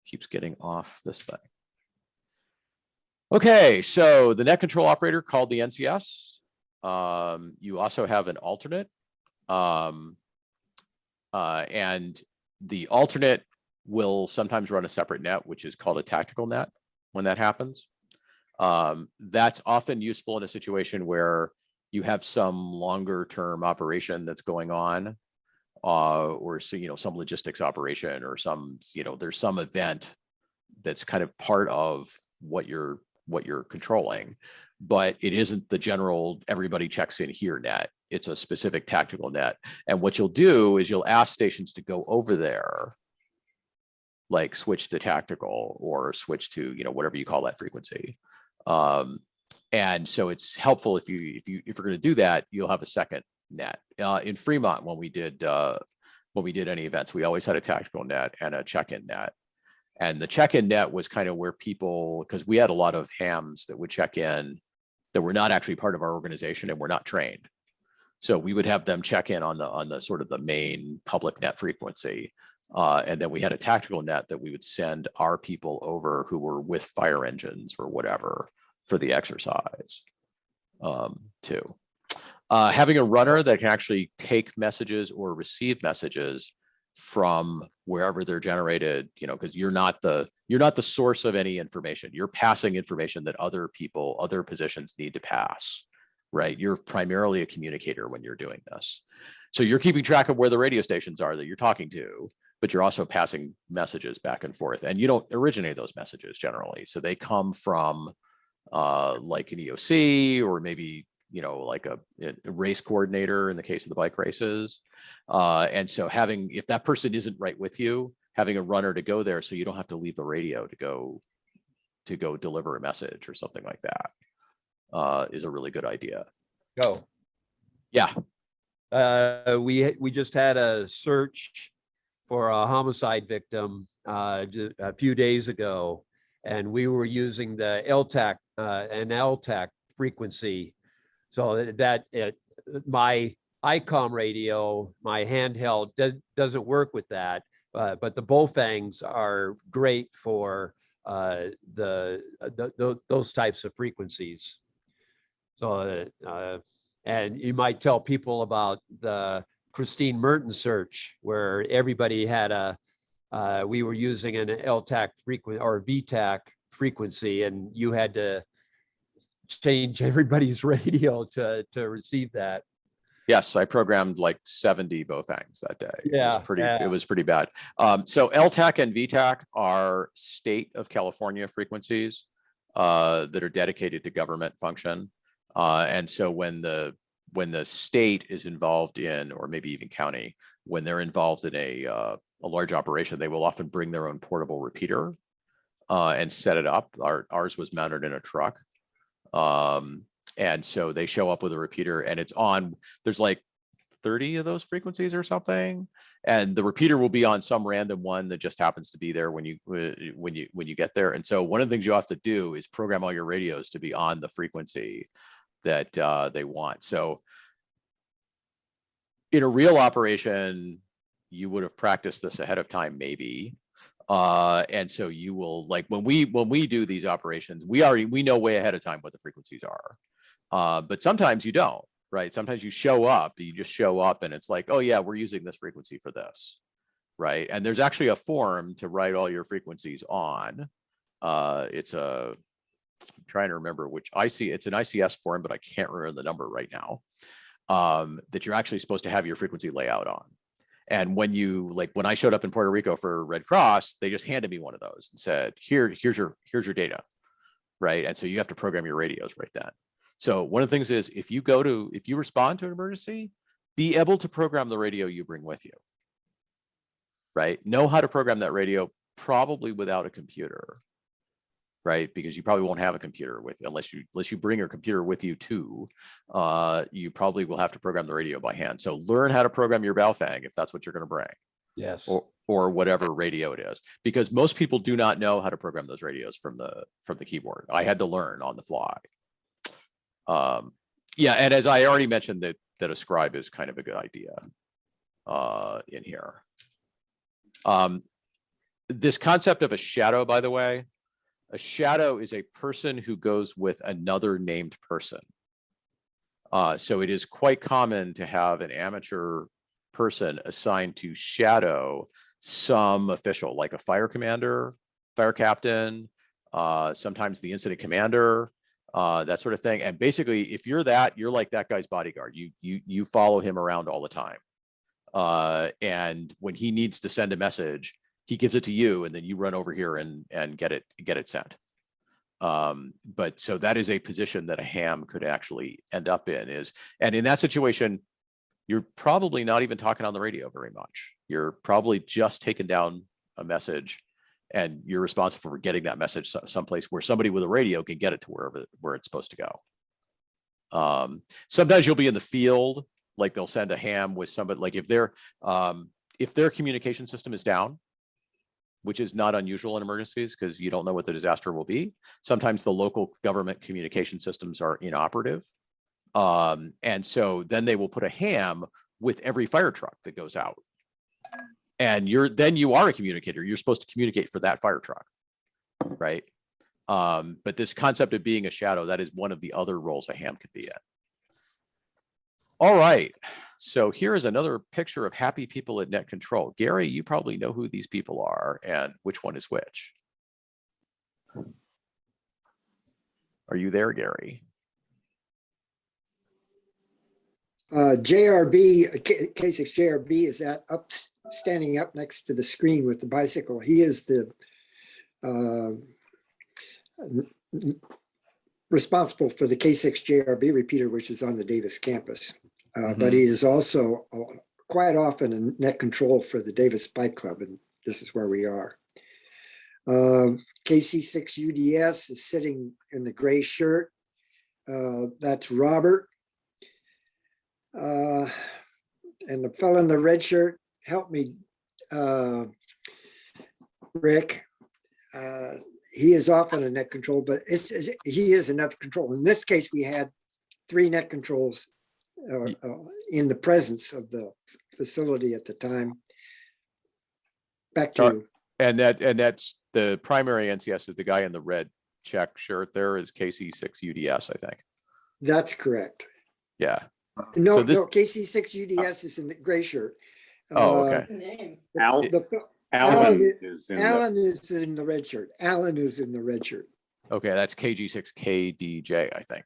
Speaker 4: Keeps getting off this thing. Okay, so the net control operator called the NCS. You also have an alternate, and the alternate will sometimes run a separate net, which is called a tactical net when that happens. That's often useful in a situation where you have some longer term operation that's going on, or some logistics operation, or there's some event that's kind of part of what you're controlling, but it isn't the general everybody checks in here net. It's a specific tactical net. And what you'll do is you'll ask stations to go over there, like switch to tactical or switch to whatever you call that frequency. And so it's helpful if you're going to do that, you'll have a second net. In Fremont, when we did any events, we always had a tactical net and a check-in net. And the check-in net was kind of where people, because we had a lot of hams that would check in that were not actually part of our organization and were not trained. So we would have them check in on the sort of the main public net frequency. And then we had a tactical net that we would send our people over who were with fire engines or whatever for the exercise too. Having a runner that can actually take messages or receive messages from wherever they're generated, because you're not the source of any information. You're passing information that other people, other positions need to pass, right? You're primarily a communicator when you're doing this. So you're keeping track of where the radio stations are that you're talking to, but you're also passing messages back and forth, and you don't originate those messages generally. So they come from like an EOC, or maybe like a race coordinator in the case of the bike races. And so if that person isn't right with you, having a runner to go there so you don't have to leave the radio to go deliver a message or something like that is a really good idea.
Speaker 1: Go.
Speaker 4: Yeah.
Speaker 1: We just had a search for a homicide victim a few days ago, and we were using the LTAC an LTAC frequency. So my ICOM radio, my handheld, doesn't work with that, but the Bofangs are great for those types of frequencies. So and you might tell people about the Christine Merton search, where everybody had we were using an LTAC frequency or VTAC frequency, and you had to change everybody's radio to receive that.
Speaker 4: Yes, I programmed like 70 Bofangs that day.
Speaker 1: Yeah,
Speaker 4: it was pretty bad. So LTAC and VTAC are state of California frequencies that are dedicated to government function. And so when the state is involved in, or maybe even county, when they're involved in a large operation, they will often bring their own portable repeater and set it up. Ours was mounted in a truck. And so they show up with a repeater, and it's on, there's like 30 of those frequencies or something. And the repeater will be on some random one that just happens to be there when you get there. And so one of the things you have to do is program all your radios to be on the frequency that they want. So in a real operation, you would have practiced this ahead of time, maybe. And so you will, like, when we do these operations, we know way ahead of time what the frequencies are. But sometimes you don't, right? Sometimes you just show up and it's like, oh yeah, we're using this frequency for this, right? And there's actually a form to write all your frequencies on. I'm trying to remember which it's an ICS form, but I can't remember the number right now, that you're actually supposed to have your frequency layout on. And when I showed up in Puerto Rico for Red Cross, they just handed me one of those and said, here's your data, right? And so you have to program your radios right then. So one of the things is, if you respond to an emergency, be able to program the radio you bring with you, right? Know how to program that radio, probably without a computer, right? Because you probably won't have a computer with you unless you bring your computer with you too. You probably will have to program the radio by hand. So learn how to program your Baofeng if that's what you're going to bring.
Speaker 1: Yes.
Speaker 4: Or whatever radio it is, because most people do not know how to program those radios from the keyboard. I had to learn on the fly. Yeah, and as I already mentioned, that a scribe is kind of a good idea in here. This concept of a shadow, by the way, a shadow is a person who goes with another named person. So it is quite common to have an amateur person assigned to shadow some official, like a fire commander, fire captain, sometimes the incident commander, that sort of thing. And basically, if you're like that guy's bodyguard. You follow him around all the time. And when he needs to send a message, he gives it to you, and then you run over here and get it sent. But so that is a position that a ham could actually end up in, and in that situation, you're probably not even talking on the radio very much. You're probably just taking down a message, and you're responsible for getting that message someplace where somebody with a radio can get it to where it's supposed to go. Sometimes you'll be in the field, like they'll send a ham with somebody, like if their communication system is down, which is not unusual in emergencies because you don't know what the disaster will be. Sometimes the local government communication systems are inoperative. And so then they will put a ham with every fire truck that goes out. And you are a communicator. You're supposed to communicate for that fire truck, right? But this concept of being a shadow, that is one of the other roles a ham could be in. All right, so here is another picture of happy people at net control. Gary, you probably know who these people are and which one is which. Are you there, Gary?
Speaker 10: JRB, K6ARC is standing up next to the screen with the bicycle. He is the responsible for the K6ARC repeater, which is on the Davis campus. But he is also quite often in net control for the Davis Bike Club, and this is where we are. KC6UDS is sitting in the gray shirt. That's Robert. And the fellow in the red shirt, help me, Rick. He is often in net control, but he is in net control. In this case, we had 3 net controls in the presence of the facility at the time. Back to you.
Speaker 4: And that's the primary NCS is the guy in the red check shirt. There is KC6UDS, I think.
Speaker 10: That's correct.
Speaker 4: Yeah.
Speaker 10: No, KC6UDS is in the gray shirt.
Speaker 4: Oh, okay.
Speaker 3: Alan
Speaker 10: is in the red shirt. Alan is in the red shirt.
Speaker 4: Okay, that's KG6KDJ, I think.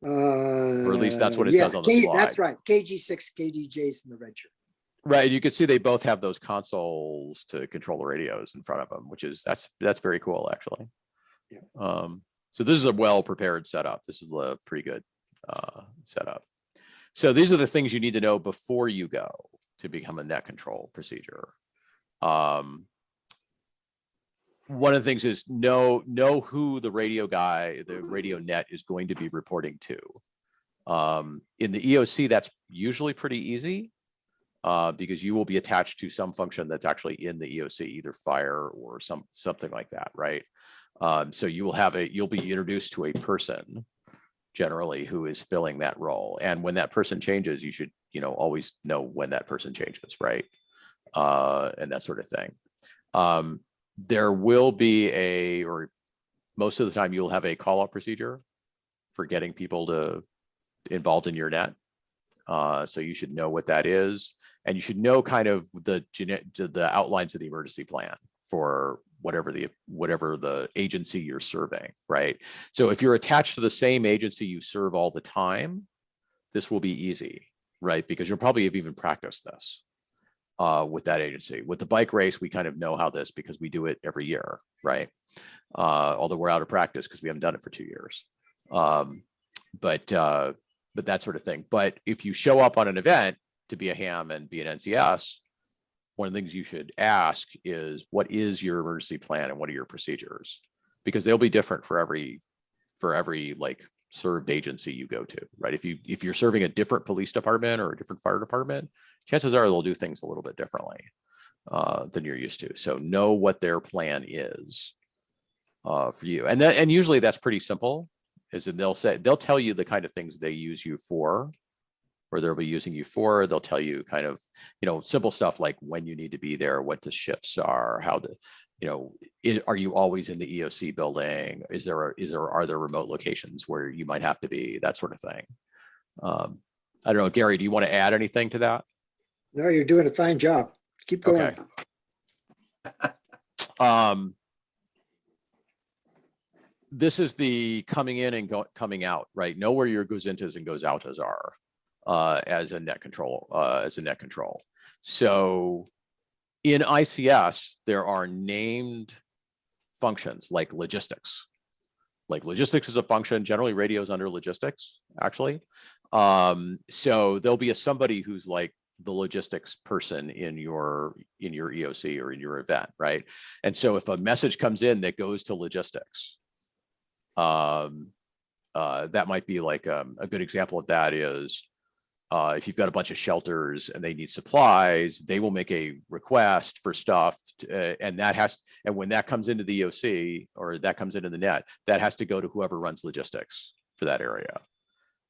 Speaker 4: Or at least that's what it says on the slide.
Speaker 10: That's right. KG6KDJ is in the red shirt.
Speaker 4: Right, you can see they both have those consoles to control the radios in front of them, which is that's very cool, actually.
Speaker 10: Yeah.
Speaker 4: So this is a well-prepared setup. This is a pretty good setup. So these are the things you need to know before you go to become a net control procedure. One of the things is know who the radio guy, the radio net is going to be reporting to. In the EOC, that's usually pretty easy because you will be attached to some function that's actually in the EOC, either fire or something like that, right? So you'll be introduced to a person generally who is filling that role. And when that person changes, you should, always know when that person changes, right? And that sort of thing. There will be or most of the time you'll have a call-out procedure for getting people involved in your net. So you should know what that is, and you should know kind of the outlines of the emergency plan for whatever the agency you're serving, right? So if you're attached to the same agency you serve all the time, this will be easy, right? Because you'll probably have even practiced this with that agency. With the bike race, we kind of know how this, because we do it every year, right? Although we're out of practice because we haven't done it for 2 years. But that sort of thing. But if you show up on an event to be a ham and be an NCS, one of the things you should ask is, what is your emergency plan and what are your procedures? Because they'll be different for every like served agency you go to, right? If you're serving a different police department or a different fire department, chances are they'll do things a little bit differently than you're used to. So know what their plan is for you. And usually that's pretty simple, is that they'll tell you the kind of things they use you for, or they'll be using you for. They'll tell you kind of, simple stuff like when you need to be there, what the shifts are, how to, are you always in the EOC building? Are there remote locations where you might have to be, that sort of thing. I don't know, Gary, do you want to add anything to that?
Speaker 10: No, you're doing a fine job. Keep going.
Speaker 4: Okay. This is the coming in and coming out, right? Know where your goes intas and goes outas are as a net control. So in ICS, there are named functions like logistics. Like logistics is a function. Generally, radio is under logistics, actually. So there'll be somebody who's like the logistics person in your EOC or in your event, right? And so if a message comes in that goes to logistics, that might be like a good example of that is if you've got a bunch of shelters and they need supplies, they will make a request for stuff, and when that comes into the EOC or that comes into the net, that has to go to whoever runs logistics for that area,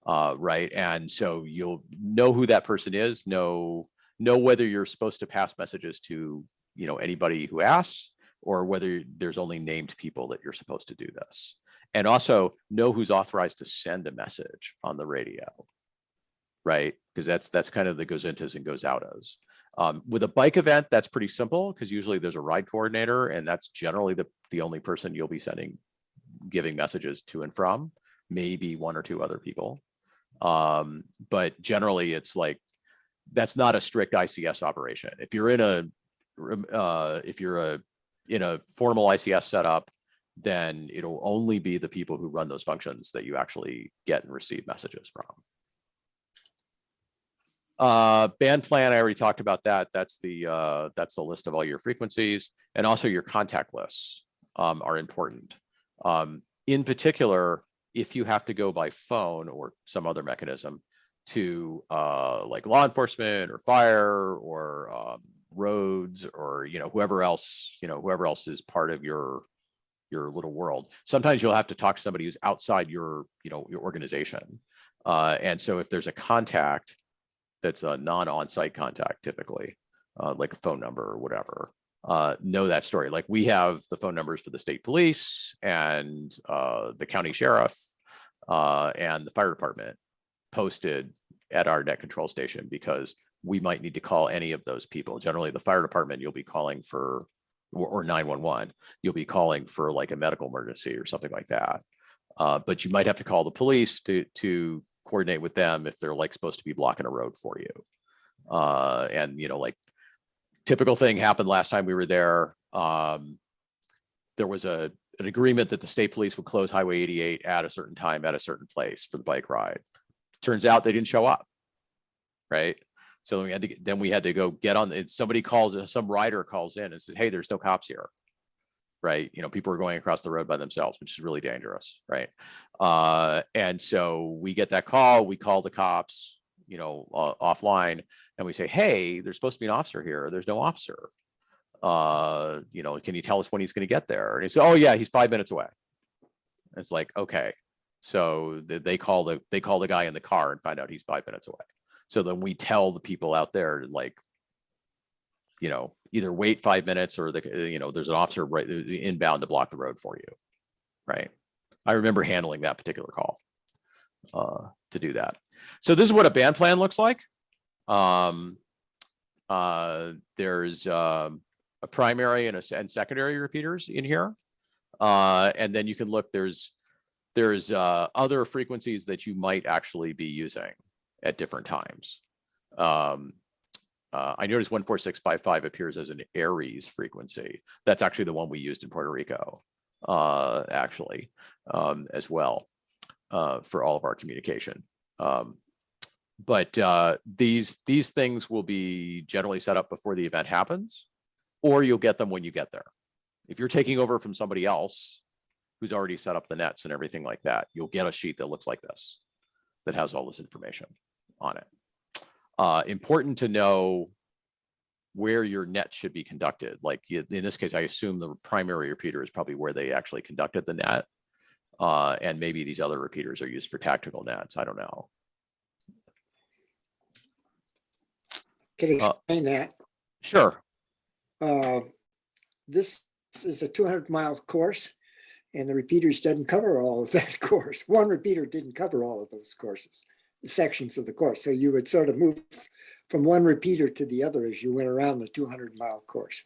Speaker 4: right? And so you'll know who that person is, know whether you're supposed to pass messages to anybody who asks, or whether there's only named people that you're supposed to do this. And also know who's authorized to send a message on the radio, right? Because that's kind of the goes intas and goes outas. With a bike event, that's pretty simple, because usually there's a ride coordinator, and that's generally the only person you'll be giving messages to and from, maybe one or two other people. But generally it's like, that's not a strict ICS operation. If you're in a formal ICS setup, then it'll only be the people who run those functions that you actually get and receive messages from. Band plan, I already talked about that. That's the list of all your frequencies, and also your contact lists are important. In particular, if you have to go by phone or some other mechanism to like law enforcement or fire or roads or whoever else is part of your little world. Sometimes you'll have to talk to somebody who's outside your organization. And so if there's a contact that's a non-on-site contact, typically, like a phone number or whatever, know that story. Like we have the phone numbers for the state police and the county sheriff and the fire department posted at our net control station, because we might need to call any of those people. Generally, the fire department, you'll be calling for, or 911, you'll be calling for like a medical emergency or something like that. But you might have to call the police to coordinate with them if they're like supposed to be blocking a road for you. And like typical thing happened last time we were there. There was an agreement that the state police would close Highway 88 at a certain time at a certain place for the bike ride. Turns out they didn't show up, right? So we had to go get on. Some rider calls in and says, "Hey, there's no cops here," right? People are going across the road by themselves, which is really dangerous, right? And so we get that call. We call the cops, offline, and we say, "Hey, there's supposed to be an officer here. There's no officer. Can you tell us when he's going to get there?" And he said, "Oh yeah, he's 5 minutes away." And it's like, okay. So they call the guy in the car and find out he's 5 minutes away. So then we tell the people out there, like, you know, either wait 5 minutes or there's an officer right inbound to block the road for you. Right. I remember handling that particular call to do that. So this is what a band plan looks like. There's a primary and secondary repeaters in here. And then you can look, there's other frequencies that you might actually be using at different times. I noticed 14655 appears as an Aries frequency. That's actually the one we used in Puerto Rico, actually, as well, for all of our communication. But these things will be generally set up before the event happens, or you'll get them when you get there. If you're taking over from somebody else who's already set up the nets and everything like that, you'll get a sheet that looks like this, that has all this information on it. Important to know where your net should be conducted. Like in this case, I assume the primary repeater is probably where they actually conducted the net. And maybe these other repeaters are used for tactical nets. I don't know.
Speaker 10: Can you explain that?
Speaker 4: Sure.
Speaker 10: This is a 200-mile course, and the repeaters doesn't cover all of that course. One repeater didn't cover all of those courses, sections of the course. So you would sort of move from one repeater to the other as you went around the 200-mile course.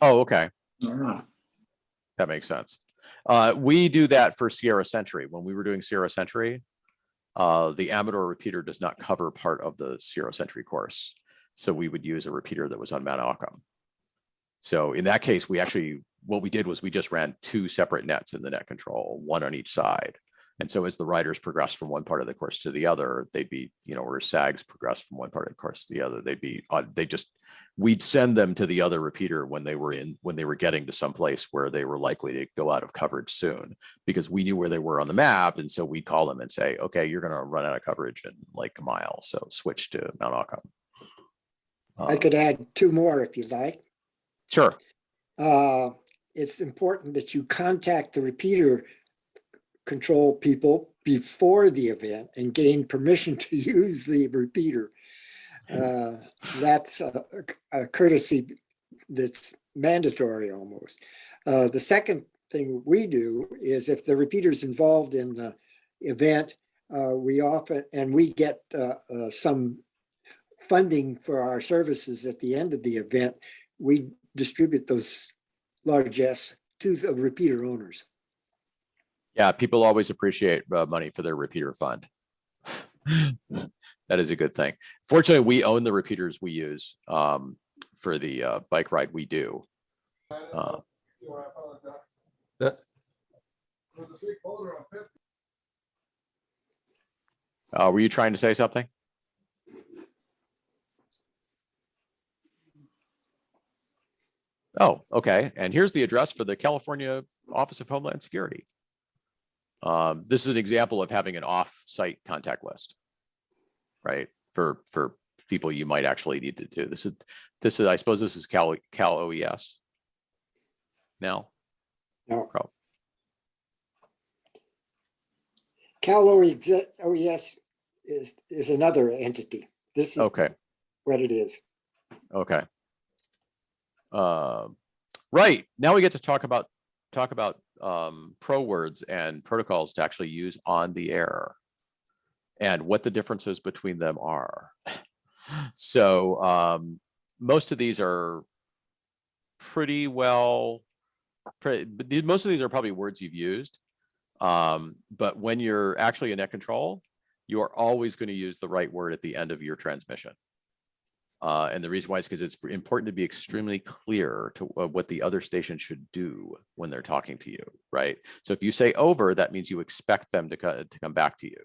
Speaker 4: Oh, okay. That makes sense. We do that for Sierra Century. When we were doing Sierra Century, the Amador repeater does not cover part of the Sierra Century course. So we would use a repeater that was on Mount Auckham. So in that case, what we did was we just ran 2 separate nets in the net control, one on each side. And so as the riders progress from one part of the course to the other, they'd be, or SAGs progress from one part of the course to the other, we'd send them to the other repeater when they were getting to some place where they were likely to go out of coverage soon, because we knew where they were on the map. And so we'd call them and say, okay, you're going to run out of coverage in like a mile. So switch to Mount Auckham.
Speaker 10: I could add 2 more if you'd like.
Speaker 4: Sure.
Speaker 10: It's important that you contact the repeater control people before the event and gain permission to use the repeater. That's a courtesy that's mandatory almost. The second thing we do is if the repeater's involved in the event, we get some funding for our services at the end of the event, we distribute those largesse to the repeater owners.
Speaker 4: Yeah, people always appreciate money for their repeater fund. That is a good thing. Fortunately, we own the repeaters we use for the bike ride we do. Were you trying to say something? Oh, okay. And here's the address for the California Office of Homeland Security. This is an example of having an off-site contact list, right? For people you might actually need to do. This is I suppose this is Cal OES. Now,
Speaker 10: no.
Speaker 4: Oh.
Speaker 10: Cal OES is another entity. This is
Speaker 4: okay.
Speaker 10: What it is.
Speaker 4: Okay. Right. Now we get to talk about pro words and protocols to actually use on the air and what the differences between them are. So most of these are most of these are probably words you've used. But when you're actually in net control, you are always going to use the right word at the end of your transmission. And the reason why is because it's important to be extremely clear to what the other station should do when they're talking to you, right? So if you say over, that means you expect them to come back to you.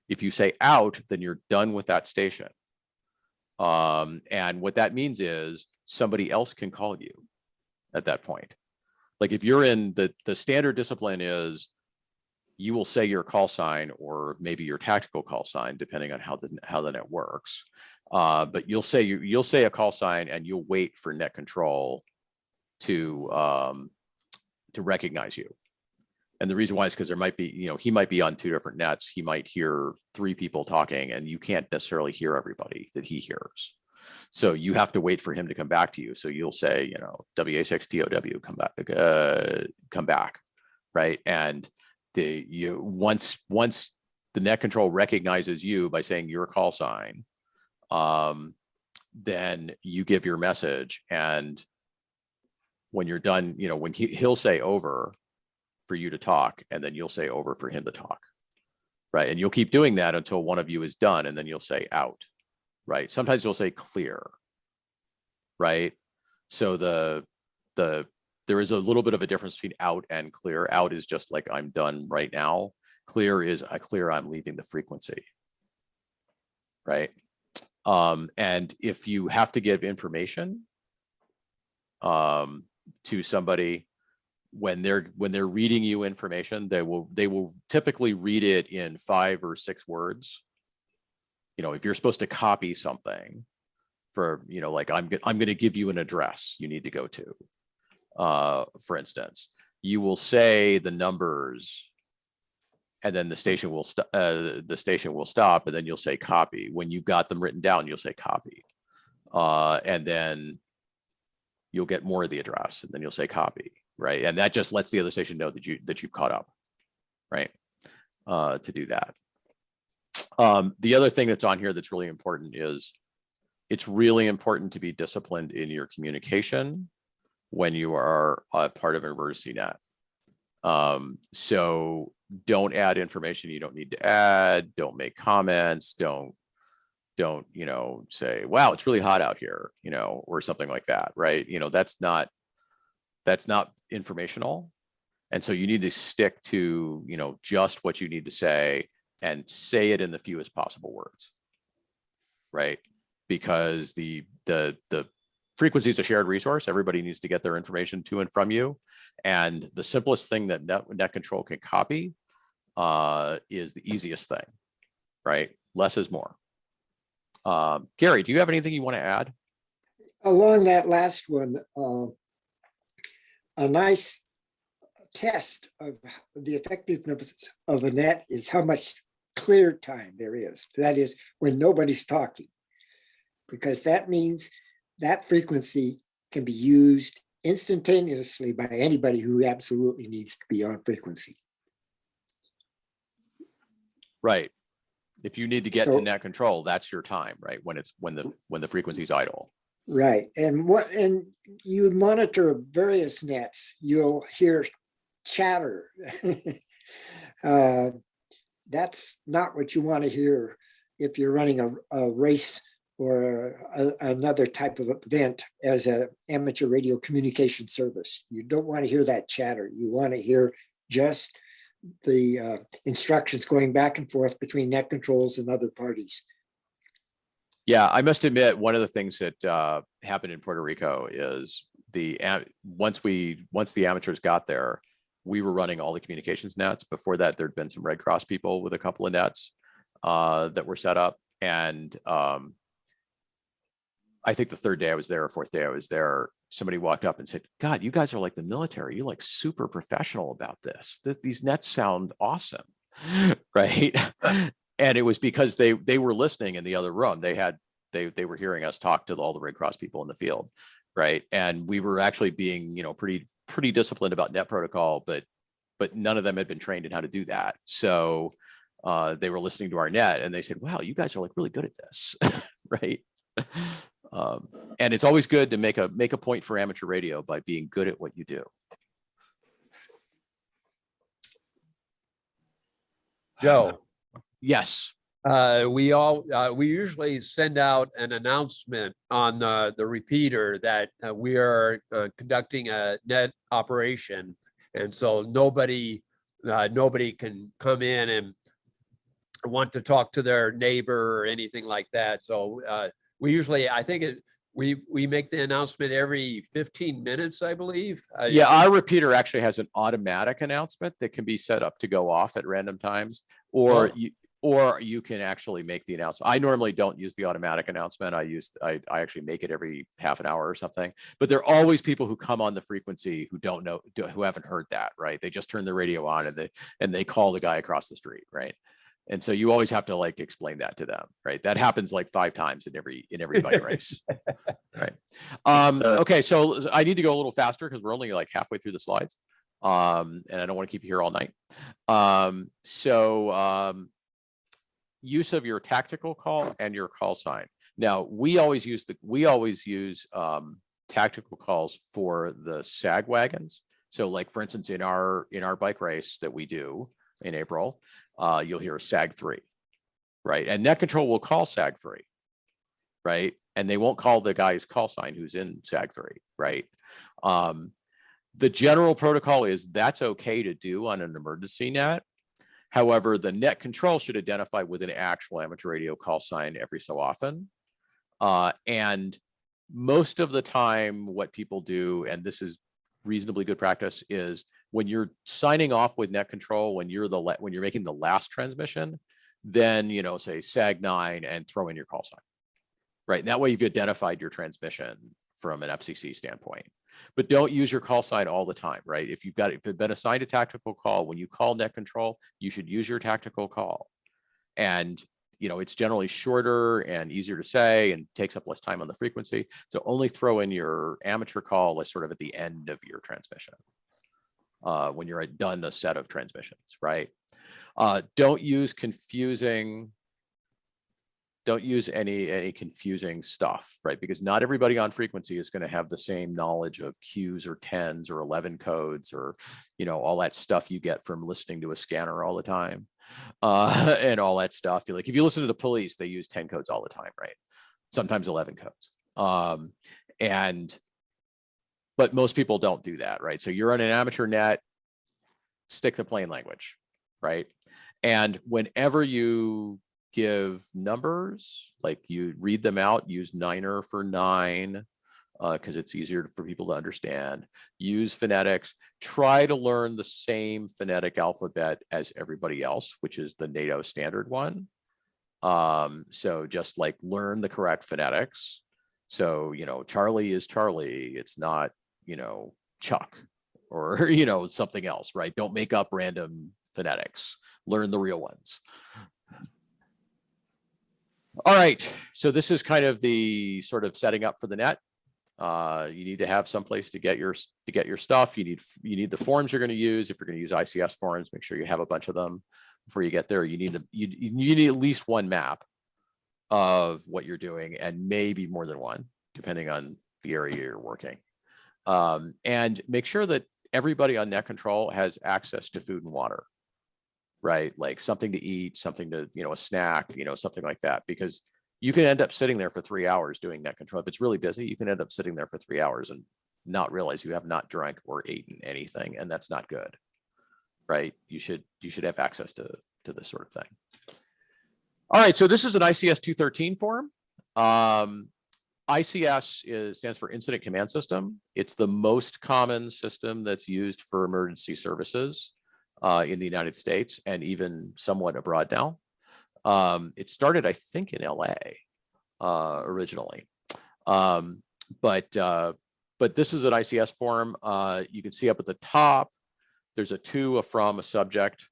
Speaker 4: If you say out, then you're done with that station. And what that means is somebody else can call you at that point. Like if you're in the standard discipline is you will say your call sign or maybe your tactical call sign, depending on how the net works. But you'll say a call sign and you'll wait for net control to recognize you. And the reason why is because there might be, he might be on 2 different nets. He might hear 3 people talking and you can't necessarily hear everybody that he hears. So you have to wait for him to come back to you. So you'll say, you know, WA6TOW, come back, right? And once the net control recognizes you by saying your call sign, then you give your message, and when you're done, you know, when he'll say over for you to talk, and then you'll say over for him to talk, right? And you'll keep doing that until one of you is done, and then you'll say out, right? Sometimes you'll say clear, right? So there is a little bit of a difference between out and clear. Out is just like, I'm done right now. Clear is I'm leaving the frequency, right? And if you have to give information to somebody, when they're reading you information, they will typically read it in 5 or 6 words. You know, if you're supposed to copy something for, you know, like I'm going to give you an address you need to go to, for instance, you will say the numbers, and then the station will stop, and then you'll say copy. When you've got them written down, you'll say copy, and then you'll get more of the address, and then you'll say copy, right? And that just lets the other station know that you've caught up, right? To do that. The other thing that's on here that's really important is it's really important to be disciplined in your communication when you are a part of an emergency net. So don't add information you don't need to add. Don't make comments. Don't, you know, say, wow, it's really hot out here, you know, or something like that, right? You know, that's not informational. And so you need to stick to, you know, just what you need to say, and say it in the fewest possible words, right? Because the frequency is a shared resource. Everybody needs to get their information to and from you. And the simplest thing that net control can copy is the easiest thing, right? Less is more. Gary, do you have anything you want to add?
Speaker 10: Along that last one, a nice test of the effectiveness of a net is how much clear time there is. That is when nobody's talking, because that means that frequency can be used instantaneously by anybody who absolutely needs to be on frequency. Right.
Speaker 4: If you need to get to net control, that's your time, right? When the frequency's idle.
Speaker 10: Right. And you monitor various nets, you'll hear chatter. That's not what you want to hear if you're running a race or another type of event as an amateur radio communication service. You don't want to hear that chatter. You want to hear just the instructions going back and forth between net controls and other parties.
Speaker 4: Yeah, I must admit, one of the things that happened in Puerto Rico is once the amateurs got there, we were running all the communications nets. Before that, there'd been some Red Cross people with a couple of nets that were set up. And I think the 3rd day I was there, or 4th day I was there, somebody walked up and said, God, you guys are like the military. You're like super professional about this. These nets sound awesome, right? And it was because they were listening in the other room. They were hearing us talk to all the Red Cross people in the field, right? And we were actually being, you know, pretty disciplined about net protocol, but none of them had been trained in how to do that. So they were listening to our net, and they said, wow, you guys are like really good at this, right? And it's always good to make a point for amateur radio by being good at what you do.
Speaker 1: Joe.
Speaker 4: Yes.
Speaker 1: We usually send out an announcement on the repeater that we are conducting a net operation, and so nobody can come in and want to talk to their neighbor or anything like that. So we usually, I think we make the announcement every 15 minutes, I believe.
Speaker 4: Yeah, our repeater actually has an automatic announcement that can be set up to go off at random times, or you can actually make the announcement. I normally don't use the automatic announcement. I actually make it every half an hour or something. But there are always people who come on the frequency who don't know, who haven't heard that, right? They just turn the radio on and they call the guy across the street, right? And so you always have to like explain that to them, right? That happens like 5 times in every bike race, right? Okay, so I need to go a little faster because we're only like halfway through the slides, and I don't want to keep you here all night. Use of your tactical call and your call sign. Now we always use tactical calls for the sag wagons. So like for instance, in our bike race that we do in April, you'll hear sag 3, right? And net control will call sag 3, right? And they won't call the guy's call sign who's in sag 3, right? The general protocol is that's okay to do on an emergency net. However, the net control should identify with an actual amateur radio call sign every so often. And most of the time, what people do, and this is reasonably good practice, is when you're signing off with net control, when you're making the last transmission, then, you know, say sag 9 and throw in your call sign, right? And that way you've identified your transmission from an FCC standpoint. But don't use your call sign all the time, right? If you've been assigned a tactical call, when you call net control, you should use your tactical call. And, you know, it's generally shorter and easier to say and takes up less time on the frequency. So only throw in your amateur call as sort of at the end of your transmission, when you're done a set of transmissions, right? Don't use any confusing stuff, right? Because not everybody on frequency is going to have the same knowledge of Qs or 10s or 11 codes or, you know, all that stuff you get from listening to a scanner all the time, and all that stuff. Like if you listen to the police, they use 10 codes all the time, right? Sometimes 11 codes. But most people don't do that, right? So you're on an amateur net, stick to plain language, right? And whenever you give numbers, like you read them out, use niner for 9, because it's easier for people to understand. Use phonetics, try to learn the same phonetic alphabet as everybody else, which is the NATO standard one. So just like learn the correct phonetics. So, you know, Charlie is Charlie. It's not, you know, Chuck or, you know, something else, right? Don't make up random phonetics. Learn the real ones. All right, so this is kind of the sort of setting up for the net. You need to have someplace to get your stuff. You need the forms you're going to use. If you're going to use ICS forms, make sure you have a bunch of them before you get there. You need at least one map of what you're doing, and maybe more than one, depending on the area you're working. And make sure that everybody on net control has access to food and water, right? Like something to eat, something to, you know, a snack, you know, something like that, because you can end up sitting there for 3 hours doing net control. If it's really busy, you can end up sitting there for 3 hours and not realize you have not drank or eaten anything. And that's not good, right? You should have access to this sort of thing. All right, so this is an ICS 213 form. ICS stands for Incident Command System. It's the most common system that's used for emergency services in the United States and even somewhat abroad now. It started, I think, in LA originally. But this is an ICS form. You can see up at the top, there's a to, a from, a subject.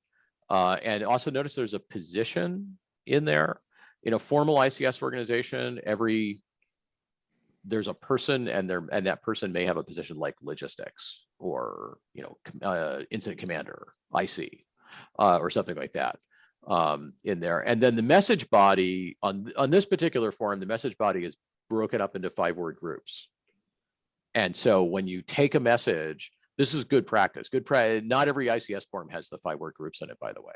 Speaker 4: And also notice there's a position in there. In a formal ICS organization, there's a person and that person may have a position like logistics or, you know, incident commander, IC, or something like that in there. And then the message body on this particular form, the message body is broken up into 5-word groups. And so when you take a message, this is good practice. Not every ICS form has the 5-word groups in it, by the way.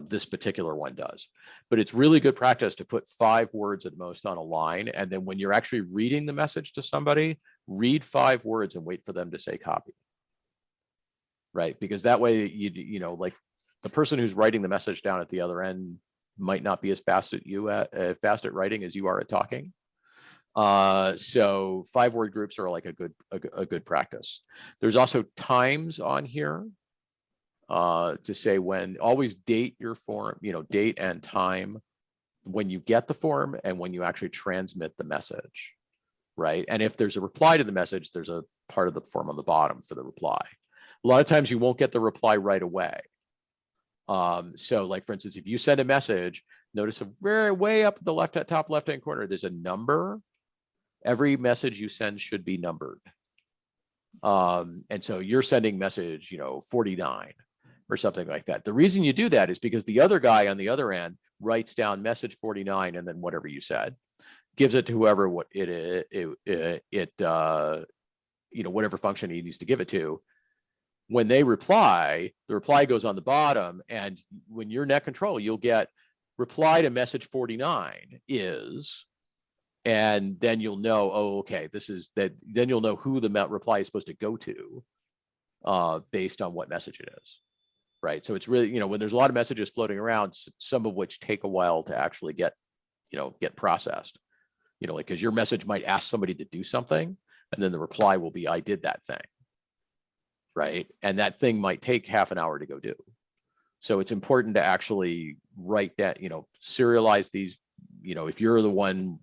Speaker 4: This particular one does, but it's really good practice to put 5 words at most on a line. And then when you're actually reading the message to somebody, read 5 words and wait for them to say copy. Right? Because that way, you know, like the person who's writing the message down at the other end might not be as fast at writing as you are at talking. So 5-word groups are like a good practice. There's also times on here. To say when, always date your form, you know, date and time when you get the form and when you actually transmit the message, right? And if there's a reply to the message, there's a part of the form on the bottom for the reply. A lot of times you won't get the reply right away. So like, for instance, if you send a message, notice a very way up at the top left-hand corner, there's a number. Every message you send should be numbered. And so you're sending message, 49 or something like that. The reason you do that is because the other guy on the other end writes down message 49 and then whatever you said, gives it to whoever whatever function he needs to give it to. When they reply, the reply goes on the bottom, and when you're net control, you'll get reply to message 49 is, and then you'll know, oh, okay, this is that. Then you'll know who the reply is supposed to go to, based on what message it is, right? So it's really, when there's a lot of messages floating around, some of which take a while to actually get processed, like, because your message might ask somebody to do something, and then the reply will be, I did that thing, right? And that thing might take half an hour to go do. So it's important to actually write that, serialize these, if you're the one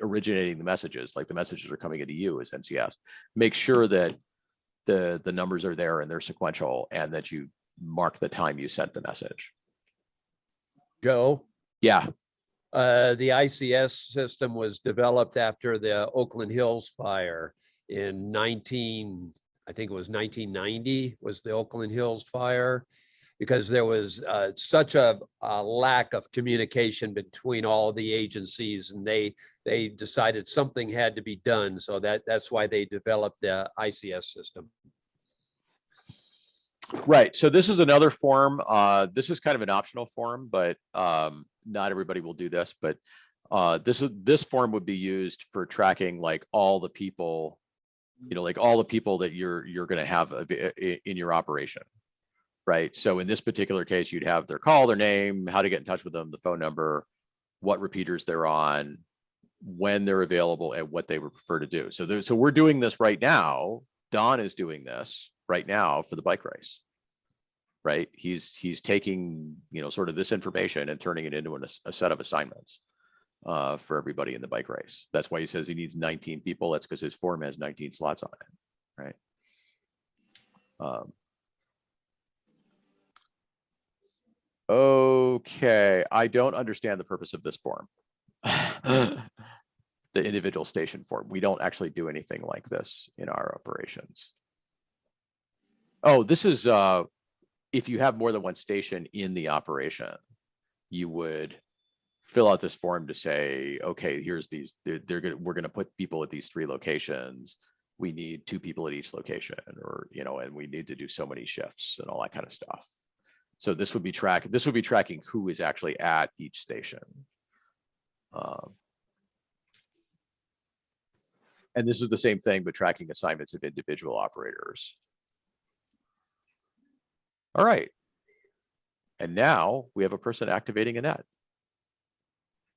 Speaker 4: originating the messages, like the messages are coming into you as NCS, make sure that the numbers are there and they're sequential, and that you mark the time you sent the message.
Speaker 1: Joe?
Speaker 4: Yeah.
Speaker 1: The ICS system was developed after the Oakland Hills fire in 1990 was the Oakland Hills fire, because there was such a lack of communication between all the agencies, and they decided something had to be done. So that's why they developed the ICS system.
Speaker 4: Right. So this is another form. This is kind of an optional form, but not everybody will do this. But this form would be used for tracking like all the people, like all the people that you're going to have in your operation. Right. So in this particular case, you'd have their call, their name, how to get in touch with them, the phone number, what repeaters they're on, when they're available, and what they would prefer to do. So we're doing this right now. Don is doing this right now for the bike race. Right. He's taking, sort of this information and turning it into a set of assignments for everybody in the bike race. That's why he says he needs 19 people. That's because his form has 19 slots on it. Right. Okay, I don't understand the purpose of this form. The individual station form. We don't actually do anything like this in our operations. Oh, this is if you have more than one station in the operation, you would fill out this form to say, okay, here's these, we're gonna put people at these 3 locations. We need 2 people at each location, or and we need to do so many shifts and all that kind of stuff. So this would be tracking who is actually at each station. And this is the same thing, but tracking assignments of individual operators. All right. And now we have a person activating a net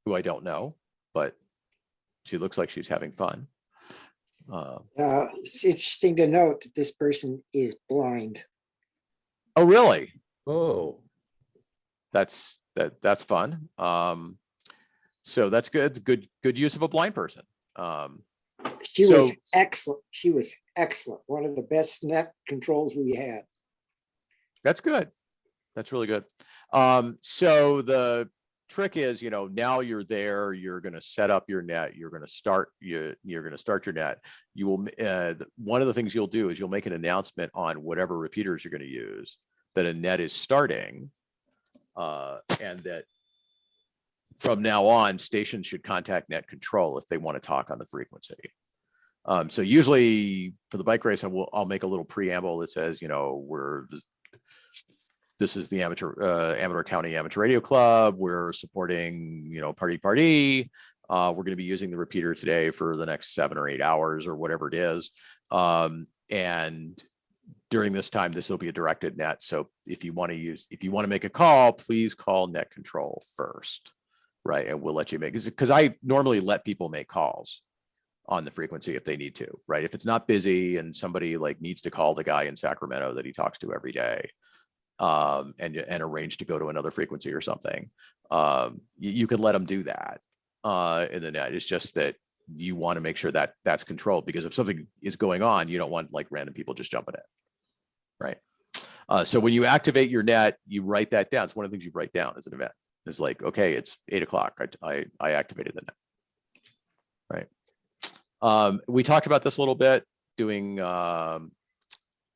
Speaker 4: who I don't know, but she looks like she's having fun.
Speaker 10: It's interesting to note that this person is blind.
Speaker 4: Oh, really?
Speaker 1: Oh,
Speaker 4: That's fun. So that's good. Good use of a blind person.
Speaker 10: She was excellent. She was excellent. One of the best net controls we had.
Speaker 4: That's good. That's really good. So the trick is, now you're there, you're going to set up your net, you're going to start your net. You will, one of the things you'll do is you'll make an announcement on whatever repeaters you're going to use that a net is starting, and that from now on, stations should contact net control if they want to talk on the frequency. So usually for the bike race, I'll make a little preamble that says, this is the Amador County Amateur Radio Club. We're supporting, party. We're going to be using the repeater today for the next 7 or 8 hours or whatever it is. And during this time, this will be a directed net. So if you want to make a call, please call net control first, right? And we'll let you make, because I normally let people make calls on the frequency if they need to, right? If it's not busy and somebody like needs to call the guy in Sacramento that he talks to every day, and arrange to go to another frequency or something, you can let them do that in the net. It's just that you want to make sure that that's controlled, because if something is going on, you don't want like random people just jumping in, right? So when you activate your net, you write that down. It's one of the things you write down as an event. It's like, okay, it's 8 o'clock. I activated the net. Right. We talked about this a little bit, doing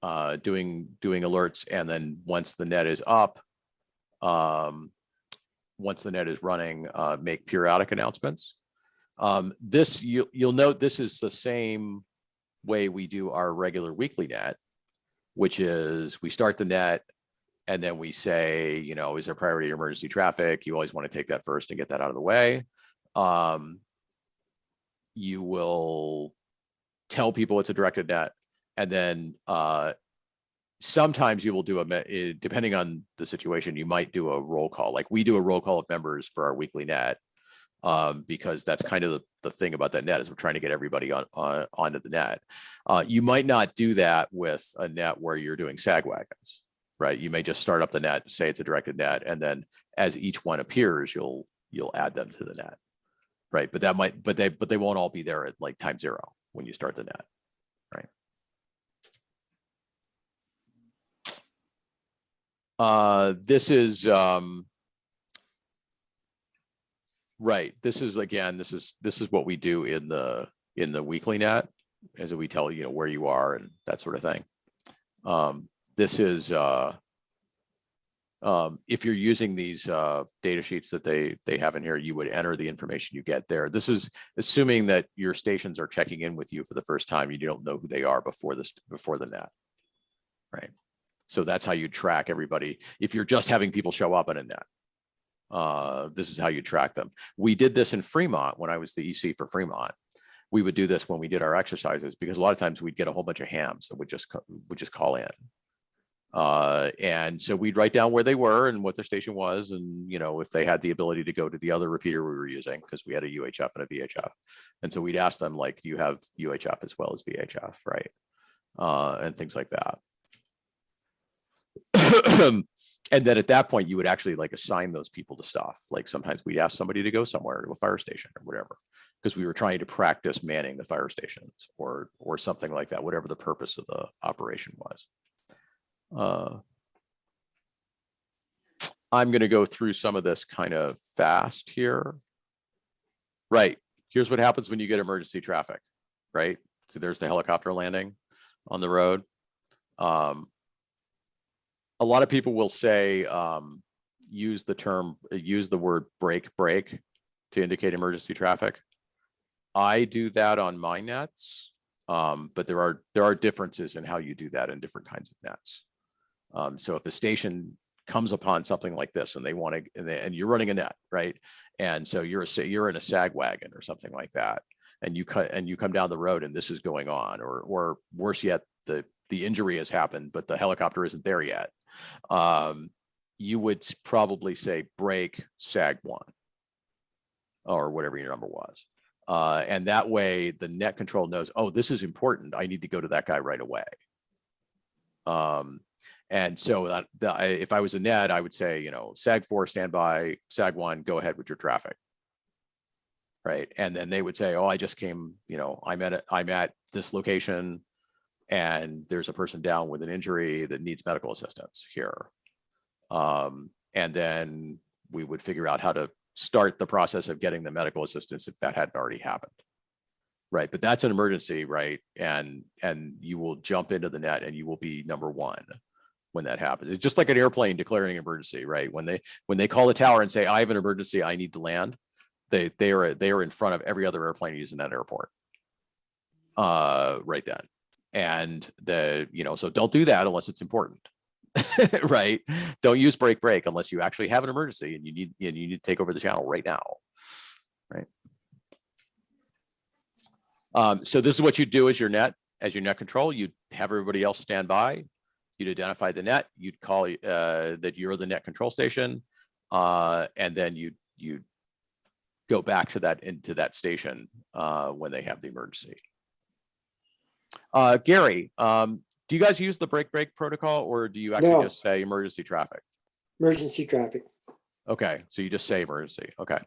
Speaker 4: alerts, and then once the net is up, once the net is running, make periodic announcements. This you'll note this is the same way we do our regular weekly net, which is we start the net and then we say, you know, is there priority emergency traffic? You always want to take that first and get that out of the way. You will tell people it's a directed net, and then sometimes you will do depending on the situation, you might do a roll call. Like we do a roll call of members for our weekly net, because that's kind of the thing about that net is we're trying to get everybody onto the net. You might not do that with a net where you're doing sag wagons, right? You may just start up the net, say it's a directed net, and then as each one appears, you'll add them to the net, right? But they won't all be there at like time 0 when you start the net, right? This is right. This is again, this is what we do in the weekly net, as we tell you know where you are and that sort of thing. This is if you're using these data sheets that they have in here, you would enter the information you get there. This is assuming that your stations are checking in with you for the first time. You don't know who they are before the net, right? So that's how you track everybody. If you're just having people show up in a net, this is how you track them. We did this in Fremont when I was the EC for Fremont. We would do this when we did our exercises, because a lot of times we'd get a whole bunch of hams that would just call in. And so we'd write down where they were and what their station was, and you know if they had the ability to go to the other repeater we were using, because we had a UHF and a VHF. And so we'd ask them, like, do you have UHF as well as VHF, right? And things like that. And then at that point, you would actually like assign those people to stuff. Like sometimes we'd ask somebody to go somewhere to a fire station or whatever, because we were trying to practice manning the fire stations or something like that, whatever the purpose of the operation was. I'm going to go through some of this kind of fast here. Right. Here's what happens when you get emergency traffic, right? So there's the helicopter landing on the road. A lot of people will say, use the word break to indicate emergency traffic. I do that on my nets, but there are differences in how you do that in different kinds of nets. So if the station comes upon something like this and they want to, and you're running a net, right? And so you're in a sag wagon or something like that, and you come down the road and this is going on, or worse yet, the injury has happened, but the helicopter isn't there yet. You would probably say break sag 1 or whatever your number was. And that way the net control knows, oh, this is important. I need to go to that guy right away. And so if I was a net, I would say, you know, sag 4, stand by, sag 1, go ahead with your traffic. Right. And then they would say, oh, I just came, you know, I'm at this location, and there's a person down with an injury that needs medical assistance here. And then we would figure out how to start the process of getting the medical assistance if that hadn't already happened. Right. But that's an emergency, right? And you will jump into the net and you will be number 1 when that happens. It's just like an airplane declaring emergency, right? When they call the tower and say, I have an emergency, I need to land, they are in front of every other airplane using that airport. Right then. And so don't do that unless it's important, right? Don't use break unless you actually have an emergency and you need to take over the channel right now, right? So this is what you do as your net control. You'd have everybody else stand by. You'd identify the net. You'd call that you're the net control station, and then you go back to that station when they have the emergency. Gary, do you guys use the break protocol, or do you actually just say emergency traffic?
Speaker 10: Emergency traffic.
Speaker 4: Okay, so you just say emergency. Okay.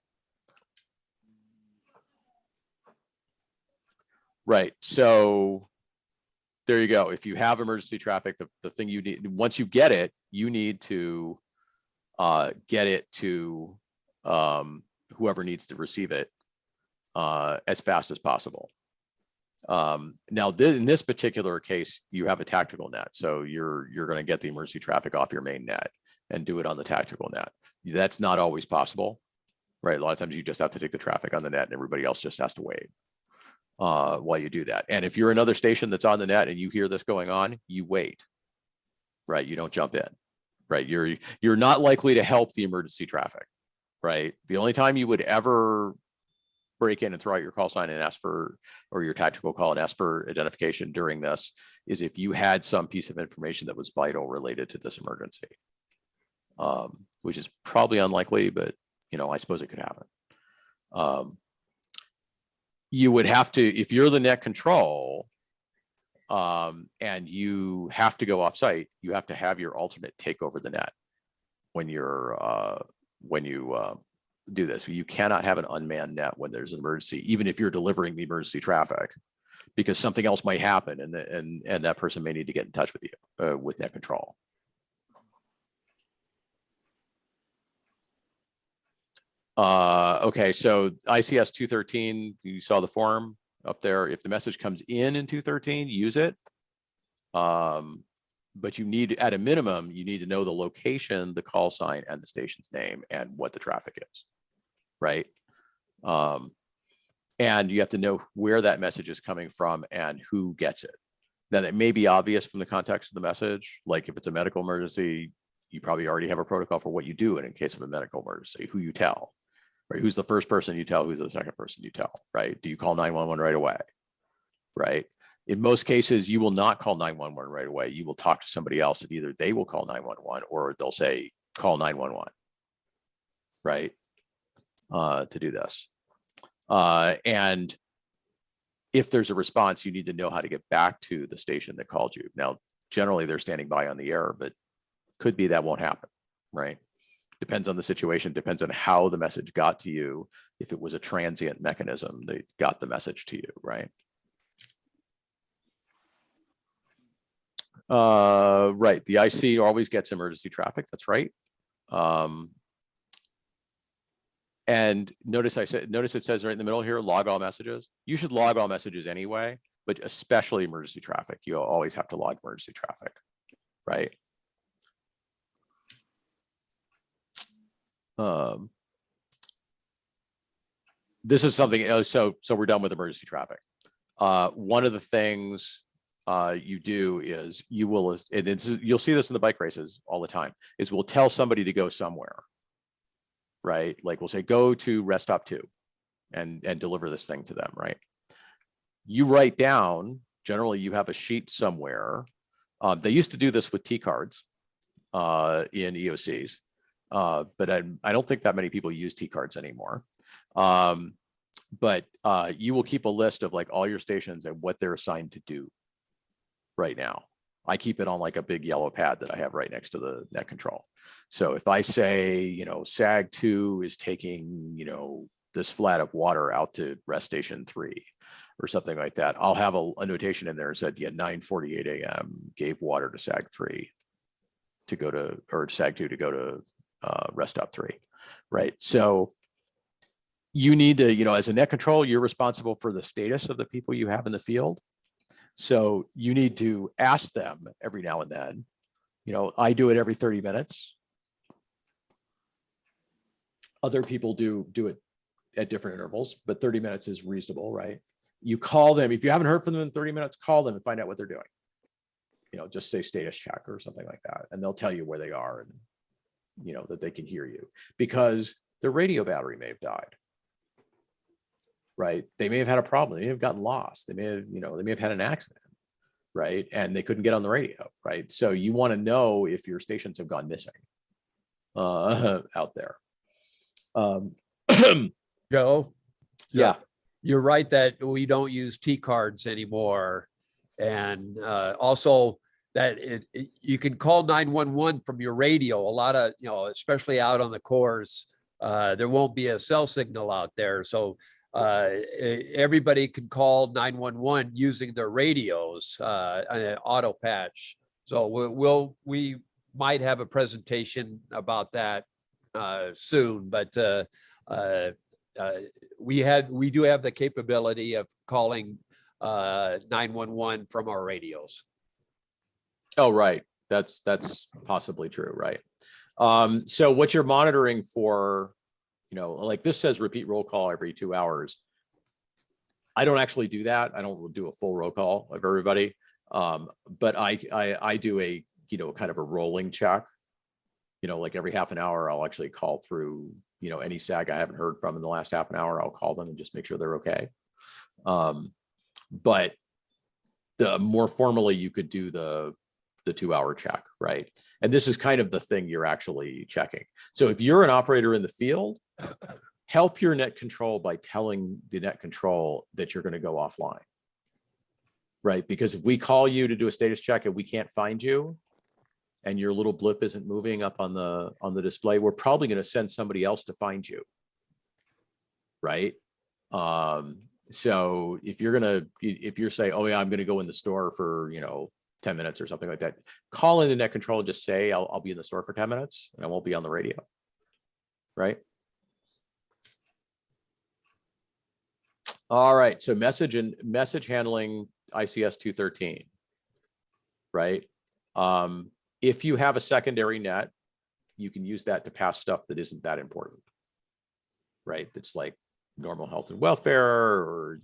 Speaker 4: Right. So there you go. If you have emergency traffic, the thing you need, once you get it, you need to get it to whoever needs to receive it as fast as possible. Now, in this particular case, you have a tactical net, so you're going to get the emergency traffic off your main net and do it on the tactical net. That's not always possible, right? A lot of times you just have to take the traffic on the net, and everybody else just has to wait while you do that. And if you're another station that's on the net and you hear this going on, you wait, right? You don't jump in, right? You're not likely to help the emergency traffic, right? The only time you would ever break in and throw out your call sign and ask for, or your tactical call and ask for identification during this is if you had some piece of information that was vital related to this emergency, which is probably unlikely, but I suppose it could happen. You would have to, if you're the net control and you have to go off site, you have to have your alternate take over the net when you do this. You cannot have an unmanned net when there's an emergency, even if you're delivering the emergency traffic, because something else might happen and that person may need to get in touch with you with net control. Okay, so ICS 213, you saw the form up there. If the message comes in 213, use it. But you need, at a minimum, you need to know the location, the call sign, and the station's name, and what the traffic is, right? And you have to know where that message is coming from and who gets it. Now, that may be obvious from the context of the message. Like if it's a medical emergency, you probably already have a protocol for what you do in case of a medical emergency, who you tell, right? Who's the first person you tell? Who's the second person you tell, right? Do you call 911 right away, right? In most cases, you will not call 911 right away. You will talk to somebody else, and either they will call 911 or they'll say, call 911, right? To do this. And if there's a response, you need to know how to get back to the station that called you. Now, generally they're standing by on the air, but could be that won't happen, right? Depends on the situation, depends on how the message got to you. If it was a transient mechanism, they got the message to you, right? Right, the IC always gets emergency traffic, that's right. And notice it says right in the middle here, log all messages. You should log all messages anyway, but especially emergency traffic. You'll always have to log emergency traffic, right? This is something, so we're done with emergency traffic. One of the things you do is you will, you'll see this in the bike races all the time, is we'll tell somebody to go somewhere, right? Like we'll say, go to rest stop 2 and deliver this thing to them, right? You write down, generally you have a sheet somewhere. They used to do this with T cards in EOCs, but I don't think that many people use T cards anymore. But you will keep a list of like all your stations and what they're assigned to do right now. I keep it on like a big yellow pad that I have right next to the net control. So if I say, SAG 2 is taking, this flat of water out to rest station 3 or something like that, I'll have a notation in there that said, 9:48 a.m. gave water to SAG 3 to go to, or SAG 2 to go to rest stop 3, right? So you need to, as a net control, you're responsible for the status of the people you have in the field. So you need to ask them every now and then. I do it every 30 minutes. Other people do it at different intervals, but 30 minutes is reasonable, right? You call them. If you haven't heard from them in 30 minutes, call them and find out what they're doing. Just say status check or something like that. And they'll tell you where they are and, that they can hear you, because their radio battery may have died. Right? They may have had a problem. They may have gotten lost. They may have had an accident, right? And they couldn't get on the radio, right? So you want to know if your stations have gone missing out there.
Speaker 1: Joe?
Speaker 4: Yeah.
Speaker 1: You're right that we don't use T cards anymore. And also that you can call 911 from your radio. A lot of, especially out on the course, there won't be a cell signal out there. So everybody can call 911 using their radios, an auto patch. So we might have a presentation about that soon, but we do have the capability of calling 911 from our radios.
Speaker 4: Oh, right. That's possibly true, right? So what you're monitoring for, like this says repeat roll call every 2 hours. I don't actually do that. I don't do a full roll call of everybody. But I do a, kind of a rolling check. Like every half an hour, I'll actually call through, any SAG I haven't heard from in the last half an hour. I'll call them and just make sure they're okay. But the more formally, you could do the 2 hour check, right? And this is kind of the thing you're actually checking. So if you're an operator in the field, help your net control by telling the net control that you're going to go offline, right? Because if we call you to do a status check and we can't find you, and your little blip isn't moving up on the display, we're probably going to send somebody else to find you, right? So if you're saying, oh yeah, I'm going to go in the store for 10 minutes or something like that, call in the net control and just say I'll be in the store for 10 minutes and I won't be on the radio, right? All right, so message handling ICS 213, right? If you have a secondary net, you can use that to pass stuff that isn't that important, right? That's like normal health and welfare or,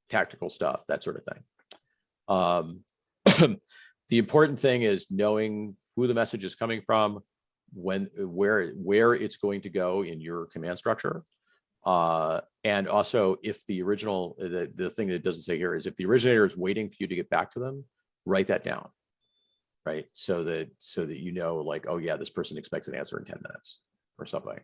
Speaker 4: tactical stuff, that sort of thing. The important thing is knowing who the message is coming from, where it's going to go in your command structure. And also if the original, the thing that doesn't say here is if the originator is waiting for you to get back to them, write that down. Right. So that like, oh yeah, this person expects an answer in 10 minutes or something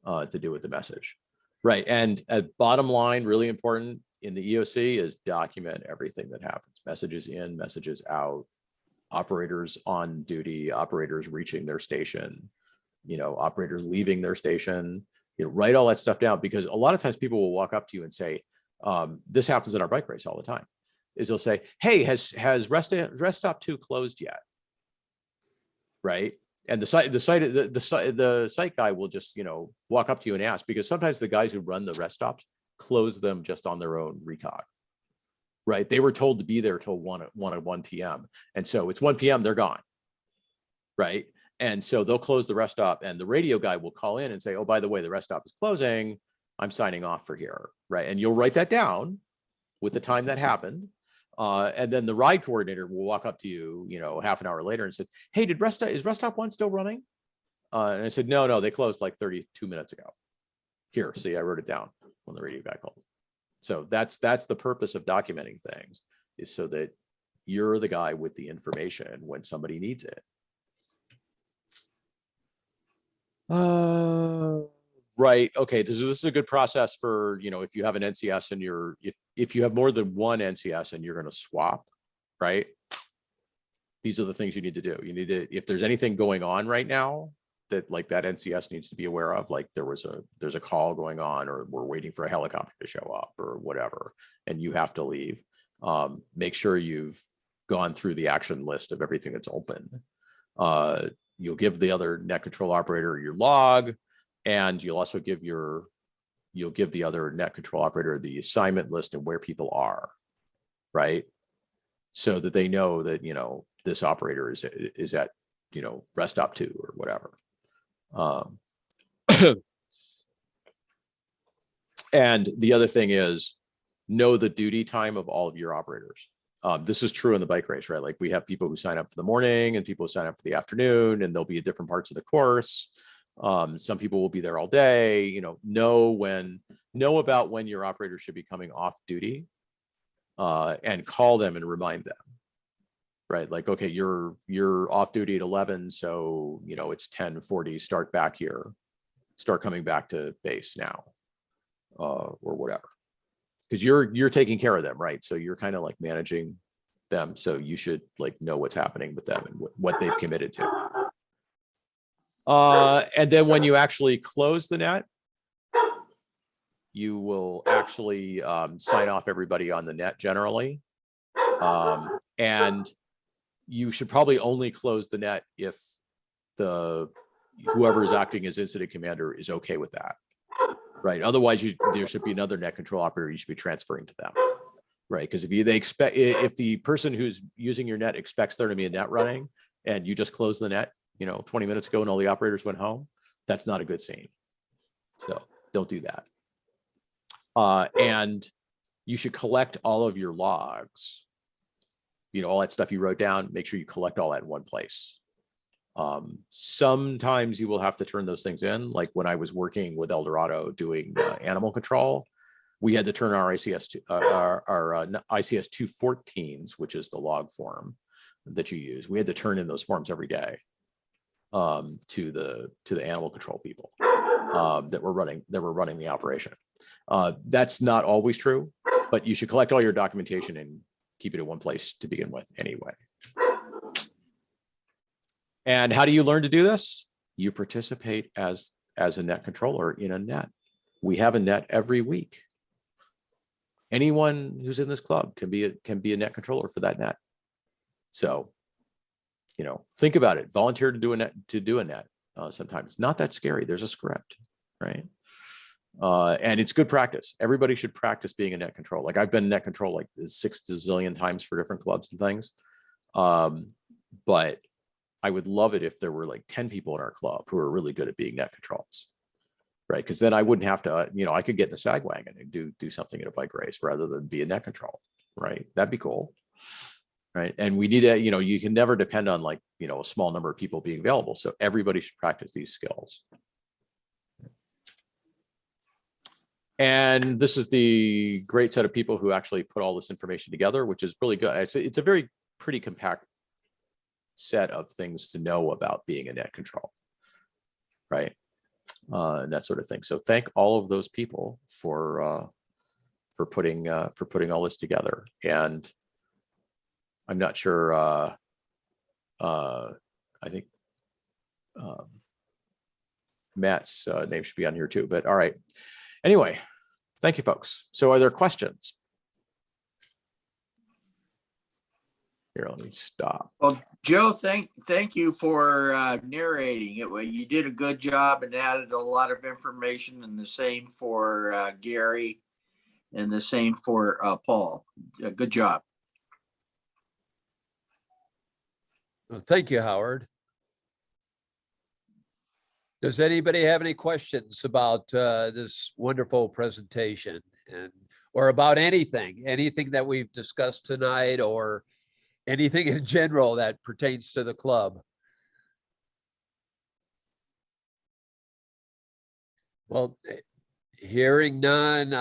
Speaker 4: to do with the message. Right. And bottom line, really important in the EOC is document everything that happens. Messages in, messages out, operators on duty, operators reaching their station, operators leaving their station, write all that stuff down, because a lot of times people will walk up to you and say, this happens in our bike race all the time. Is they'll say, hey, has rest stop 2 closed yet? Right. And the site guy will just, walk up to you and ask, because sometimes the guys who run the rest stops close them just on their own recog. Right. They were told to be there till 1 p.m. And so it's 1 p.m. they're gone. Right. And so they'll close the rest stop and the radio guy will call in and say, oh, by the way, the rest stop is closing. I'm signing off for here. Right. And you'll write that down with the time that happened. And then the ride coordinator will walk up to you, half an hour later and said, hey, is rest stop 1 still running? And I said, no, they closed like 32 minutes ago. Here, see, I wrote it down when the radio guy called. So that's the purpose of documenting things, is so that you're the guy with the information when somebody needs it. Right. Okay. This is a good process for, if you have an NCS and if you have more than one NCS and you're going to swap, right? These are the things you need to do. You need to, if there's anything going on right now that like that NCS needs to be aware of, like there's a call going on, or we're waiting for a helicopter to show up or whatever, and you have to leave. Make sure you've gone through the action list of everything that's open. You'll give the other net control operator your log, and you'll also give the other net control operator the assignment list and where people are, right? So that they know that, this operator is at, rest stop 2 or whatever. And the other thing is know the duty time of all of your operators. This is true in the bike race, right? Like we have people who sign up for the morning and people who sign up for the afternoon, and they'll be at different parts of the course. Some people will be there all day, know about when your operator should be coming off duty, and call them and remind them, right? Like, okay, you're off duty at 11. So, it's 10:40, start back here, start coming back to base now, or whatever. Because you're taking care of them, right? So you're kind of like managing them. So you should like know what's happening with them and what they've committed to. And then when you actually close the net, you will actually sign off everybody on the net generally. And you should probably only close the net if whoever is acting as incident commander is okay with that. Right. Otherwise, there should be another net control operator you should be transferring to them. Right. Because if the person who's using your net expects there to be a net running and you just close the net, 20 minutes ago and all the operators went home, that's not a good scene. So don't do that. And you should collect all of your logs, all that stuff you wrote down, make sure you collect all that in one place. Sometimes you will have to turn those things in. Like when I was working with Eldorado doing animal control, we had to turn our ICS ICS 214s, which is the log form that you use. We had to turn in those forms every day to the animal control people that were running the operation. That's not always true, but you should collect all your documentation and keep it in one place to begin with anyway. And how do you learn to do this? You participate as a net controller in a net. We have a net every week. Anyone who's in this club can be a net controller for that net. So, think about it. Volunteer to do a net. Sometimes it's not that scary. There's a script, right? And it's good practice. Everybody should practice being a net control. Like I've been net control like 6 gazillion times for different clubs and things. But I would love it if there were like 10 people in our club who are really good at being net controls, right? Because then I wouldn't have to, I could get in a sag wagon and do something at a bike race rather than be a net control, right? That'd be cool, right? And we need to, you can never depend on like, a small number of people being available. So everybody should practice these skills. And this is the great set of people who actually put all this information together, which is really good. It's a pretty compact set of things to know about being a net control, right? And that sort of thing. So thank all of those people for putting all this together. And I'm not sure. I think Matt's name should be on here too. But all right. Anyway, thank you, folks. So are there questions? Here, let me stop.
Speaker 2: Well, Joe, thank you for narrating it. Well, you did a good job and added a lot of information, and the same for Gary and the same for Paul. Good job.
Speaker 1: Well, thank you, Howard. Does anybody have any questions about this wonderful presentation or about anything that we've discussed tonight or anything in general that pertains to the club? Well, hearing none,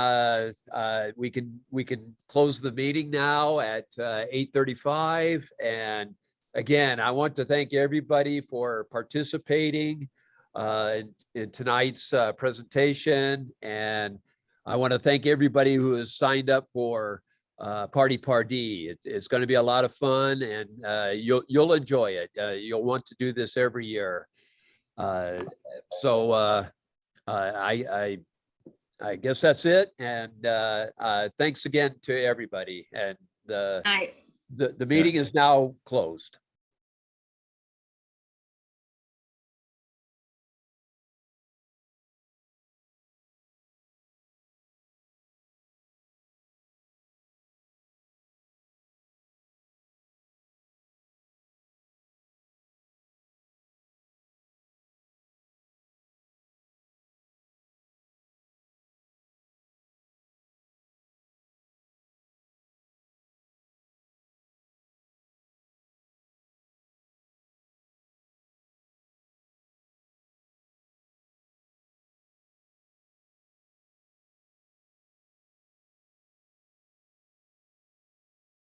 Speaker 1: we can close the meeting now at 8:35. And again, I want to thank everybody for participating in tonight's presentation. And I want to thank everybody who has signed up for Party Pardee. It's going to be a lot of fun, and you'll enjoy it. You'll want to do this every year. So I guess that's it. And thanks again to everybody. And the meeting is now closed.